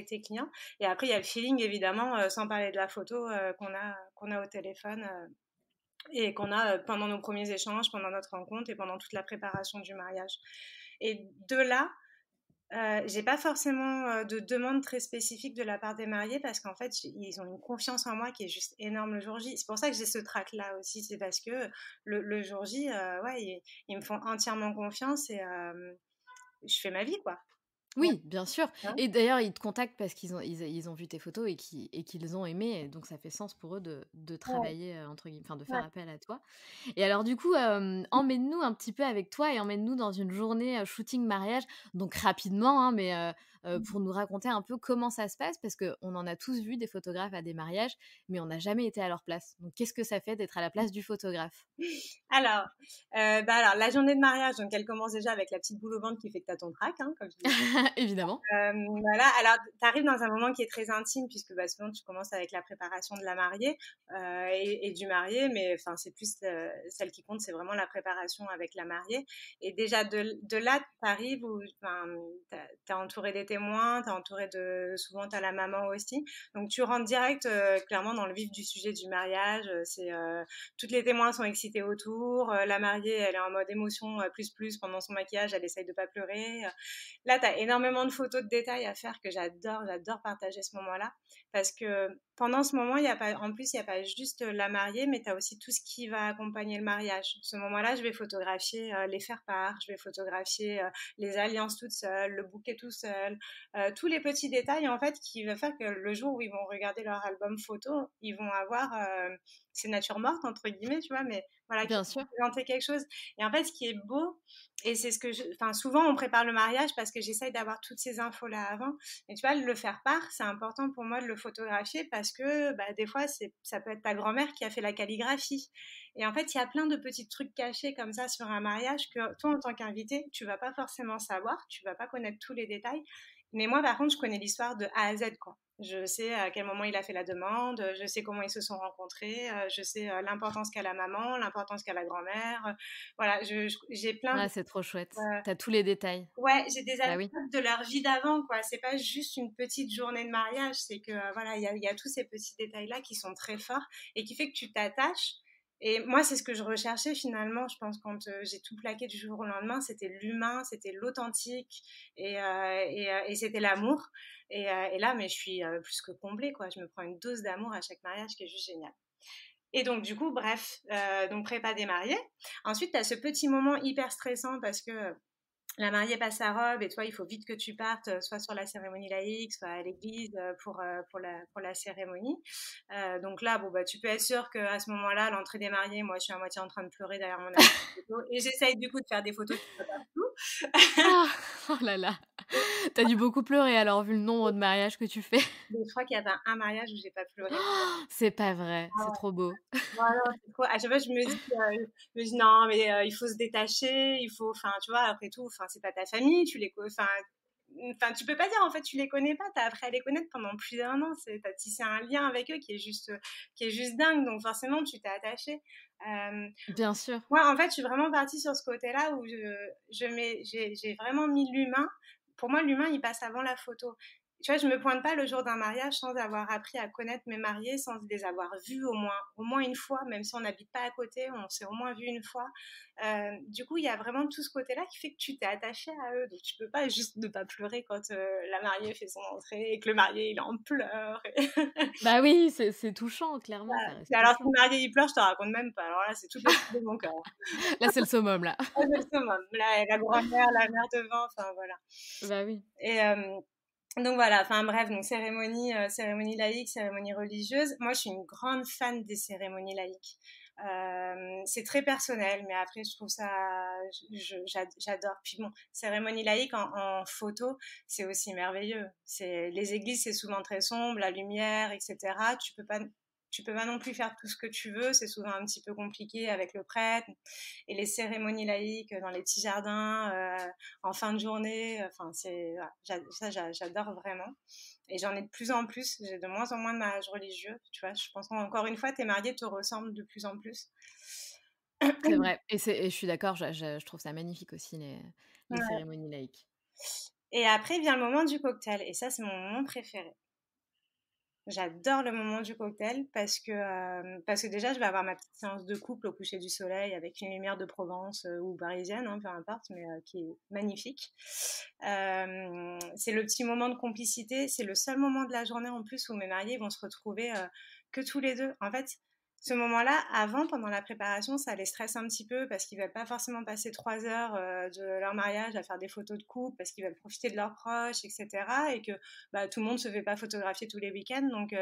tes clients. Et après, il y a le feeling, évidemment, sans parler de la photo qu'on a au téléphone et qu'on a pendant nos premiers échanges, pendant notre rencontre et pendant toute la préparation du mariage. Et de là, j'ai pas forcément de demande très spécifique de la part des mariés parce qu'en fait, ils ont une confiance en moi qui est juste énorme le jour J. C'est pour ça que j'ai ce trac-là aussi. C'est parce que le jour J, ouais, ils me font entièrement confiance et je fais ma vie, quoi. Ouais. Oui, bien sûr. Hein. Et d'ailleurs, ils te contactent parce ils ont vu tes photos et qu'ils ont aimé, donc ça fait sens pour eux de Ouais, travailler, entre guillemets, enfin de ouais. faire appel à toi. Et alors du coup, emmène-nous un petit peu avec toi et emmène-nous dans une journée, shooting mariage, donc rapidement, hein, mais pour nous raconter un peu comment ça se passe parce qu'on en a tous vu des photographes à des mariages, mais on n'a jamais été à leur place. Donc qu'est-ce que ça fait d'être à la place du photographe? Alors, alors, la journée de mariage, donc elle commence déjà avec la petite boule au ventre qui fait que tu as ton trac, hein, comme je disais. Évidemment. Voilà, alors tu arrives dans un moment qui est très intime puisque bah, souvent tu commences avec la préparation de la mariée et du marié, mais enfin c'est plus celle qui compte, c'est vraiment la préparation avec la mariée. Et déjà de là, tu arrives où t'es entouré des témoins, t'es entouré souvent t'as la maman aussi, donc tu rentres direct clairement dans le vif du sujet du mariage. Toutes les témoins sont excités autour, la mariée elle est en mode émotion plus pendant son maquillage, elle essaye de pas pleurer. Là, tu as énormément de photos de détails à faire que j'adore partager ce moment-là. Parce que pendant ce moment, en plus, il n'y a pas juste la mariée, mais tu as aussi tout ce qui va accompagner le mariage. Ce moment-là, je vais photographier les faire-part, je vais photographier les alliances toutes seules, le bouquet tout seul, tous les petits détails, en fait, qui vont faire que le jour où ils vont regarder leur album photo, ils vont avoir ces natures mortes, entre guillemets, tu vois, mais voilà, qui Bien vont sûr. présenter quelque chose. Et en fait, ce qui est beau, et c'est ce que enfin, souvent on prépare le mariage parce que j'essaye d'avoir toutes ces infos-là avant. Mais tu vois, le faire part, c'est important pour moi de le photographier parce que bah, des fois, ça peut être ta grand-mère qui a fait la calligraphie. Et en fait, il y a plein de petits trucs cachés comme ça sur un mariage que toi, en tant qu'invité, tu vas pas forcément savoir, tu vas pas connaître tous les détails. Mais moi, par contre, je connais l'histoire de A à Z, quoi. Je sais à quel moment il a fait la demande, je sais comment ils se sont rencontrés, je sais l'importance qu'a la maman, l'importance qu'a la grand-mère. Voilà, j'ai plein de... Ah, c'est trop chouette. euh, T'as tous les détails. ouais, j'ai des Bah oui. anecdotes de leur vie d'avant, quoi. C'est pas juste une petite journée de mariage, c'est que voilà, il y a tous ces petits détails-là qui sont très forts et qui fait que tu t'attaches. Et moi, c'est ce que je recherchais finalement, je pense, quand j'ai tout plaqué du jour au lendemain, c'était l'humain, c'était l'authentique et c'était l'amour. Et là, mais je suis plus que comblée, quoi. Je me prends une dose d'amour à chaque mariage qui est juste géniale. Et donc, du coup, bref, donc prépa des mariés. Ensuite, tu as ce petit moment hyper stressant parce que la mariée passe sa robe et toi, il faut vite que tu partes, soit sur la cérémonie laïque, soit à l'église pour la cérémonie. Donc là, bon, bah, tu peux être sûr qu'à ce moment-là, l'entrée des mariés, moi, je suis à moitié en train de pleurer derrière mon appareil photo et j'essaye du coup de faire des photos qui soient partout. Ah! Oh là là! Tu dû beaucoup pleurer alors, vu le nombre de mariages que tu fais? Mais je crois qu'il y a pas un mariage où j'ai pas pleuré. C'est pas vrai, Ah c'est ouais. trop beau. Voilà, c'est trop à chaque fois je me dis: «Non mais il faut se détacher, il faut» enfin, tu vois? Après tout, enfin, c'est pas ta famille, tu les co enfin, tu peux pas dire, en fait, tu les connais pas, tu as appris à les connaître pendant plus d'1 an, tu as tissé un lien avec eux qui est juste dingue, donc forcément, tu t'es attaché. Hem, Bien sûr. Moi, en fait, je suis vraiment partie sur ce côté-là où j'ai vraiment mis l'humain. Pour moi, l'humain, il passe avant la photo. Tu vois, je me pointe pas le jour d'un mariage sans avoir appris à connaître mes mariés, sans les avoir vus au moins une fois, même si on n'habite pas à côté, on s'est au moins vu une fois. Du coup, il y a vraiment tout ce côté-là qui fait que tu t'es attaché à eux. Donc, tu peux pas juste ne pas pleurer quand la mariée fait son entrée et que le marié, il est en pleurs. Bah oui, c'est touchant, clairement, ça reste Et alors, si touchant. le marié, il pleure, je te raconte même pas. Alors là, c'est toutes les larmes de mon cœur. Là, c'est le summum, là. Ah, c'est le summum. La grand-mère, la mère de vin, enfin voilà. Bah oui. Et donc voilà, enfin bref, donc cérémonie laïque, cérémonie religieuse. Moi, je suis une grande fan des cérémonies laïques. C'est très personnel, mais après, je trouve ça, j'adore. Puis bon, cérémonie laïque en photo, c'est aussi merveilleux. Les églises, c'est souvent très sombre, la lumière, etc. Tu peux pas non plus faire tout ce que tu veux. C'est souvent un petit peu compliqué avec le prêtre et les cérémonies laïques dans les petits jardins en fin de journée. Enfin, j'adore vraiment. Et j'en ai de plus en plus. J'ai de moins en moins de mariages religieux. Tu vois, je pense encore une fois, tes mariés te ressemblent de plus en plus. C'est vrai et je suis d'accord, je trouve ça magnifique aussi les Ouais. cérémonies laïques. Et après vient le moment du cocktail. Et ça, c'est mon moment préféré. J'adore le moment du cocktail parce que déjà, je vais avoir ma petite séance de couple au coucher du soleil avec une lumière de Provence ou parisienne, hein, peu importe, mais qui est magnifique. C'est le petit moment de complicité. C'est le seul moment de la journée en plus où mes mariés vont se retrouver que tous les deux. En fait, ce moment-là, avant, pendant la préparation, ça les stresse un petit peu parce qu'ils veulent pas forcément passer 3 heures de leur mariage à faire des photos de couple parce qu'ils veulent profiter de leurs proches, etc. Et que bah, tout le monde se fait pas photographier tous les week-ends. Donc,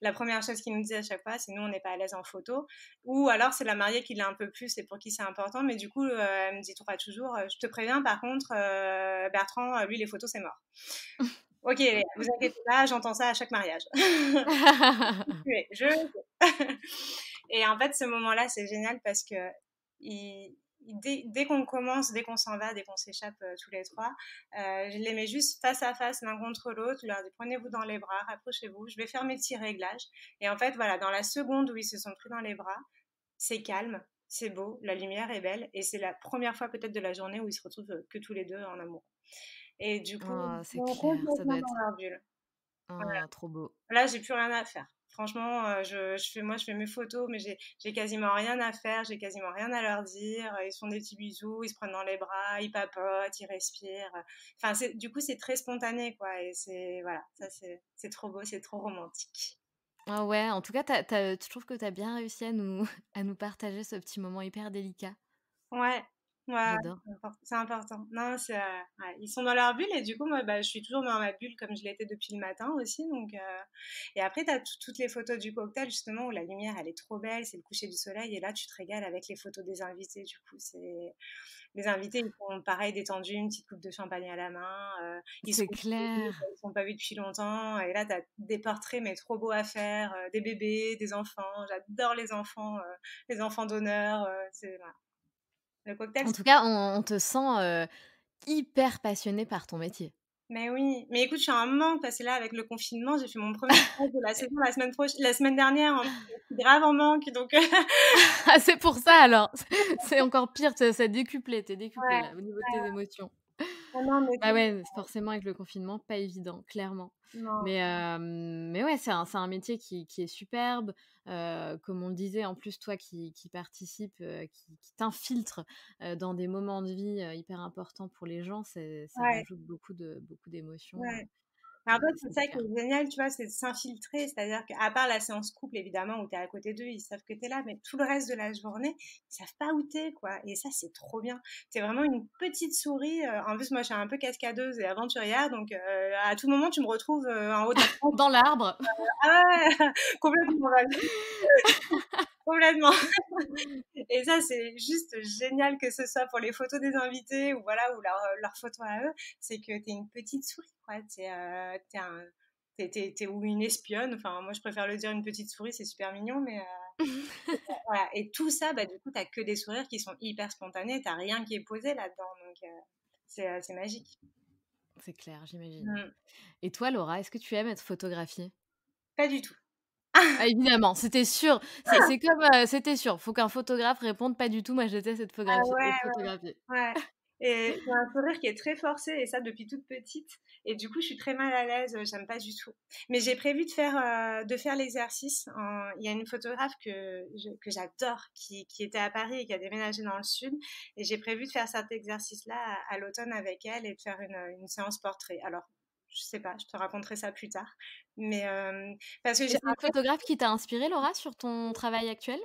la première chose qu'ils nous disent à chaque fois, c'est nous, on n'est pas à l'aise en photo. Ou alors, c'est la mariée qui l'est un peu plus et pour qui c'est important. Mais du coup, elle me dit toujours, je te préviens, par contre, Bertrand, lui, les photos, c'est mort. Ok, vous inquiétez pas, j'entends ça à chaque mariage. Je Et en fait, ce moment-là, c'est génial parce que dès qu'on commence, dès qu'on s'en va, dès qu'on s'échappe tous les trois, je les mets juste face à face l'un contre l'autre. Je leur dis prenez-vous dans les bras, rapprochez-vous. Je vais faire mes petits réglages. Et en fait, voilà, dans la seconde où ils se sont pris dans les bras, c'est calme, c'est beau, la lumière est belle. Et c'est la première fois peut-être de la journée où ils se retrouvent que tous les deux en amour. Et du coup, Oh, ils c'est sont clair, ça doit complètement dans être leur bulle. Voilà. oh, trop beau. Là, j'ai plus rien à faire. Franchement, je fais mes photos, mais j'ai quasiment rien à faire, j'ai quasiment rien à leur dire. Ils se font des petits bisous, ils se prennent dans les bras, ils papotent, ils respirent. Enfin, du coup, c'est très spontané, quoi. Et voilà, ça, c'est trop beau, c'est trop romantique. Ah ouais, en tout cas, je trouve que tu as bien réussi à nous à nous partager ce petit moment hyper délicat. Ouais, ouais, J'adore. c'est important. Non, ouais, ils sont dans leur bulle et du coup, moi, bah, je suis toujours dans ma bulle comme je l'étais depuis le matin aussi. Donc, et après, tu as toutes les photos du cocktail justement où la lumière, elle est trop belle, c'est le coucher du soleil et là, tu te régales avec les photos des invités. Du coup, les invités, ils sont pareil détendus, une petite coupe de champagne à la main. C'est clair. Ils sont pas vus depuis longtemps et là, tu as des portraits mais trop beaux à faire, des bébés, des enfants. J'adore les enfants d'honneur. Voilà. Le cocktail, En tout cas, on te sent, hyper passionné par ton métier. mais oui, mais écoute, je suis en manque parce que là, avec le confinement, j'ai fait mon premier stage de la saison la semaine dernière. Je suis grave en manque, donc Ah, c'est pour ça alors. C'est encore pire, c'est décuplé, tu es décuplé ouais, là, au niveau de tes émotions. non, non, mais Bah ouais, forcément avec le confinement, pas évident, clairement. non, Mais ouais, c'est un métier qui est superbe, comme on le disait, en plus toi qui participes, qui t'infiltres, dans des moments de vie, hyper importants pour les gens, ça ouais, rajoute beaucoup d'émotions, ouais. Mais en fait, c'est c'est ça qui clair. est génial, tu vois, c'est de s'infiltrer. C'est-à-dire qu'à part la séance couple, évidemment, où tu es à côté d'eux, ils savent que tu es là, mais tout le reste de la journée, ils savent pas où tu es, quoi. Et ça, c'est trop bien. Tu es vraiment une petite souris. En plus, moi, je suis un peu cascadeuse et aventurière, donc à tout moment, tu me retrouves en haut de la Dans l'arbre. ah ouais, complètement. complètement. Et ça, c'est juste génial que ce soit pour les photos des invités ou voilà, ou leurs photos à eux. C'est que t'es une petite souris, quoi. T'es ou une espionne. Enfin, moi, je préfère le dire une petite souris, c'est super mignon, mais voilà. Et tout ça, bah, du coup, t'as que des sourires qui sont hyper spontanés. T'as rien qui est posé là-dedans. Donc, c'est magique. C'est clair, j'imagine. Mm. Et toi, Laura, est-ce que tu aimes être photographiée? Pas du tout. Ah, évidemment, c'était sûr. C'est comme, c'était sûr. Faut qu'un photographe réponde pas du tout. Moi, je déteste Ah ouais, être photographiée. ouais. Et j'ai un sourire qui est très forcé, et ça depuis toute petite. Et du coup, je suis très mal à l'aise, j'aime pas du tout. Mais j'ai prévu de faire l'exercice. Il y a une photographe que j'adore, qui était à Paris et qui a déménagé dans le sud. Et j'ai prévu de faire cet exercice-là à l'automne avec elle et de faire une séance portrait. Alors, je sais pas, je te raconterai ça plus tard. Mais parce que Et c'est une photographe qui t'a inspirée, Laura, sur ton travail actuel?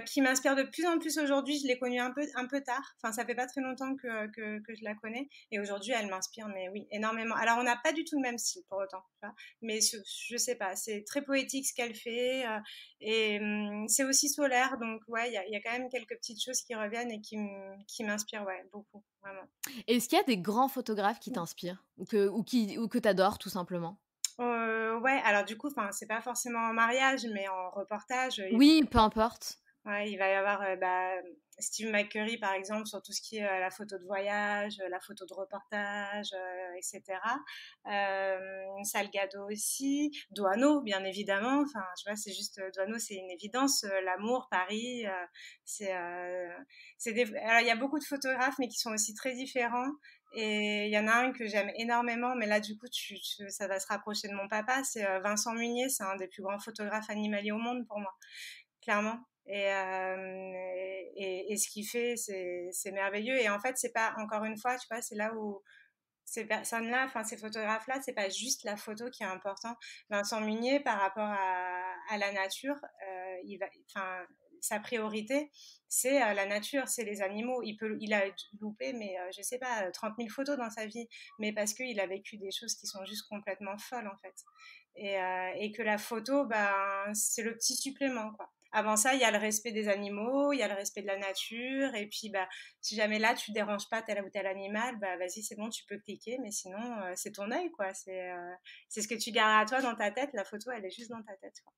qui m'inspire de plus en plus aujourd'hui. Je l'ai connue un peu tard. Enfin, ça fait pas très longtemps que je la connais. Et aujourd'hui, elle m'inspire, mais oui, énormément. Alors, on n'a pas du tout le même style pour autant, tu vois. Mais je sais pas, c'est très poétique ce qu'elle fait. Et c'est aussi solaire. Donc, ouais, il y a quand même quelques petites choses qui reviennent et qui m'inspirent, ouais, beaucoup, vraiment. Est-ce qu'il y a des grands photographes qui t'inspirent ou que t'adores tout simplement? Ouais, alors du coup, enfin, c'est pas forcément en mariage, mais en reportage. Oui, peu importe. Ouais, il va y avoir Steve McCurry, par exemple, sur tout ce qui est la photo de voyage, la photo de reportage, etc. Salgado aussi. Doano, bien évidemment. Enfin, tu vois, c'est juste, Doano, c'est une évidence. L'amour, Paris, c'est... Alors, il y a beaucoup de photographes, mais qui sont aussi très différents. Et il y en a un que j'aime énormément, mais là, du coup, ça va se rapprocher de mon papa. C'est Vincent Munier, c'est un des plus grands photographes animaliers au monde pour moi, clairement. Et ce qu'il fait, c'est merveilleux. Et en fait, c'est pas, encore une fois, tu vois, c'est là où ces personnes-là, enfin, ces photographes-là, c'est pas juste la photo qui est important. Vincent Munier, par rapport à la nature, enfin, sa priorité, c'est la nature, c'est les animaux. Il a loupé, mais je sais pas, 30 000 photos dans sa vie, mais parce qu'il a vécu des choses qui sont juste complètement folles, en fait. Et que la photo, ben, c'est le petit supplément, quoi. Avant ça, il y a le respect des animaux, il y a le respect de la nature, et puis bah, si jamais là tu déranges pas tel ou tel animal, bah vas-y, c'est bon, tu peux cliquer, mais sinon c'est ton œil, quoi. C'est ce que tu gardes à toi dans ta tête. La photo, elle est juste dans ta tête, quoi.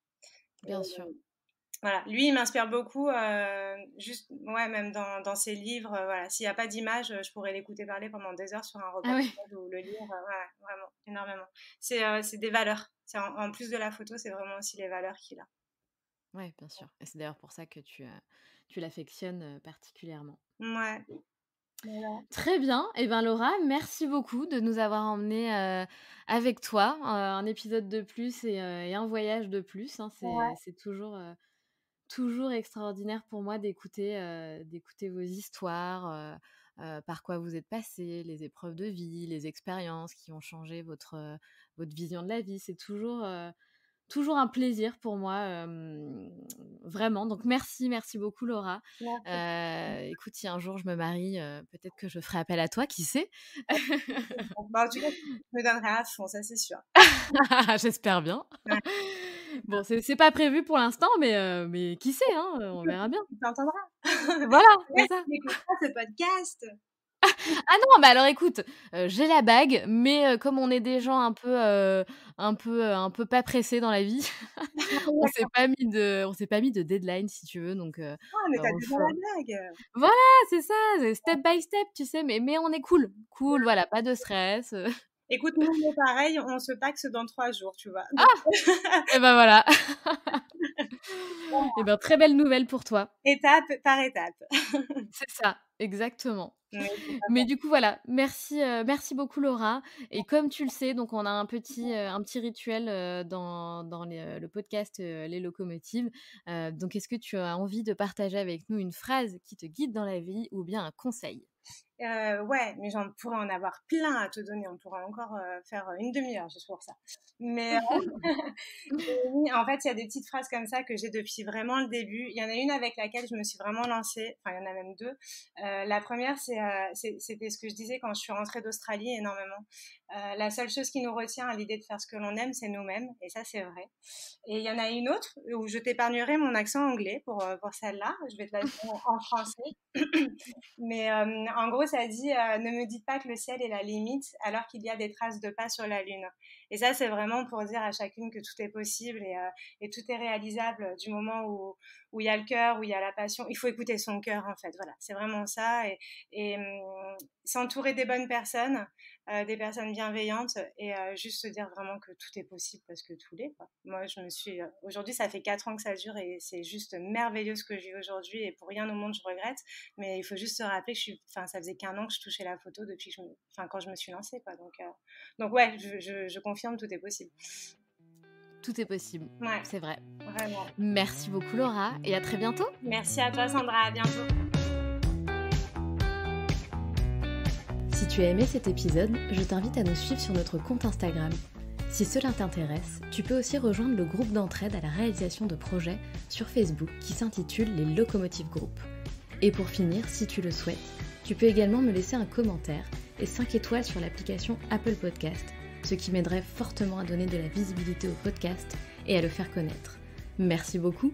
Et, Bien sûr. voilà, lui, il m'inspire beaucoup, juste, ouais, même dans ses livres. Voilà, s'il n'y a pas d'image, je pourrais l'écouter parler pendant des heures sur un Ah reportage oui. ou le lire, ouais, vraiment, énormément. C'est des valeurs. En plus de la photo, c'est vraiment aussi les valeurs qu'il a. Ouais, bien sûr. Et c'est d'ailleurs pour ça que tu l'affectionnes particulièrement. Ouais, voilà. Très bien. Et ben Laura, merci beaucoup de nous avoir emmenés avec toi. Un épisode de plus et un voyage de plus, hein. Ouais. C'est toujours extraordinaire pour moi d'écouter vos histoires, par quoi vous êtes passés, les épreuves de vie, les expériences qui ont changé votre vision de la vie. C'est toujours un plaisir pour moi, vraiment. Donc merci beaucoup Laura. Merci. Écoute, si un jour je me marie, peut-être que je ferai appel à toi, qui sait? Bah, en tout cas, je me donnerai à fond, ça c'est sûr. J'espère bien. Ouais. Bon, c'est pas prévu pour l'instant, mais qui sait, hein, on verra bien. Tu t'entendras. Voilà, c'est Ouais, ça. tu écouteras ce podcast. Ah non, mais alors écoute, j'ai la bague, mais comme on est des gens un peu pas pressés dans la vie, on s'est pas mis de deadline si tu veux, donc Ah, mais t'as on le déjà fera. la blague. Voilà, c'est ça, c'est step by step, tu sais? Mais on est cool, voilà, pas de stress. Écoute, nous, on est pareil, on se paxe dans 3 jours, tu vois. Donc, Ah! Et ben voilà. Et ben très belle nouvelle pour toi. étape par étape. C'est ça, exactement. Oui, c'est pas Mais bon. du coup, voilà, merci beaucoup Laura. Et comme tu le sais, donc on a un petit rituel dans le podcast Les Locomotives. Donc, est-ce que tu as envie de partager avec nous une phrase qui te guide dans la vie ou bien un conseil? Ouais, mais j'en pourrais en avoir plein à te donner. On pourrait encore faire une demi-heure juste pour ça. Mais oui, en fait, il y a des petites phrases comme ça que j'ai depuis vraiment le début. Il y en a une avec laquelle je me suis vraiment lancée. Enfin, il y en a même deux. La première, c'était ce que je disais quand je suis rentrée d'Australie énormément. La seule chose qui nous retient à l'idée de faire ce que l'on aime, c'est nous-mêmes. Et ça, c'est vrai. Et il y en a une autre où je t'épargnerai mon accent anglais pour celle-là. Je vais te la dire en français. Mais en gros, ça dit ne me dites pas que le ciel est la limite alors qu'il y a des traces de pas sur la lune. Et ça, c'est vraiment pour dire à chacune que tout est possible et tout est réalisable du moment où il y a le cœur, où il y a la passion. Il faut écouter son cœur, en fait. Voilà, c'est vraiment ça. Et s'entourer des bonnes personnes, des personnes bienveillantes et juste se dire vraiment que tout est possible parce que tout l'est, quoi. Moi, aujourd'hui, ça fait 4 ans que ça dure et c'est juste merveilleux ce que je vis aujourd'hui et pour rien au monde, je regrette. Mais il faut juste se rappeler que ça faisait qu'1 an que je touchais la photo depuis quand je me suis lancée, quoi. Donc ouais, je confirme, tout est possible. Tout est possible, ouais, c'est vrai. Vraiment. Merci beaucoup Laura et à très bientôt. Merci à toi Sandra, à bientôt. Si tu as aimé cet épisode, je t'invite à nous suivre sur notre compte Instagram. Si cela t'intéresse, tu peux aussi rejoindre le groupe d'entraide à la réalisation de projets sur Facebook qui s'intitule les Locomotive Group. Et pour finir, si tu le souhaites, tu peux également me laisser un commentaire et 5 étoiles sur l'application Apple Podcast, ce qui m'aiderait fortement à donner de la visibilité au podcast et à le faire connaître. Merci beaucoup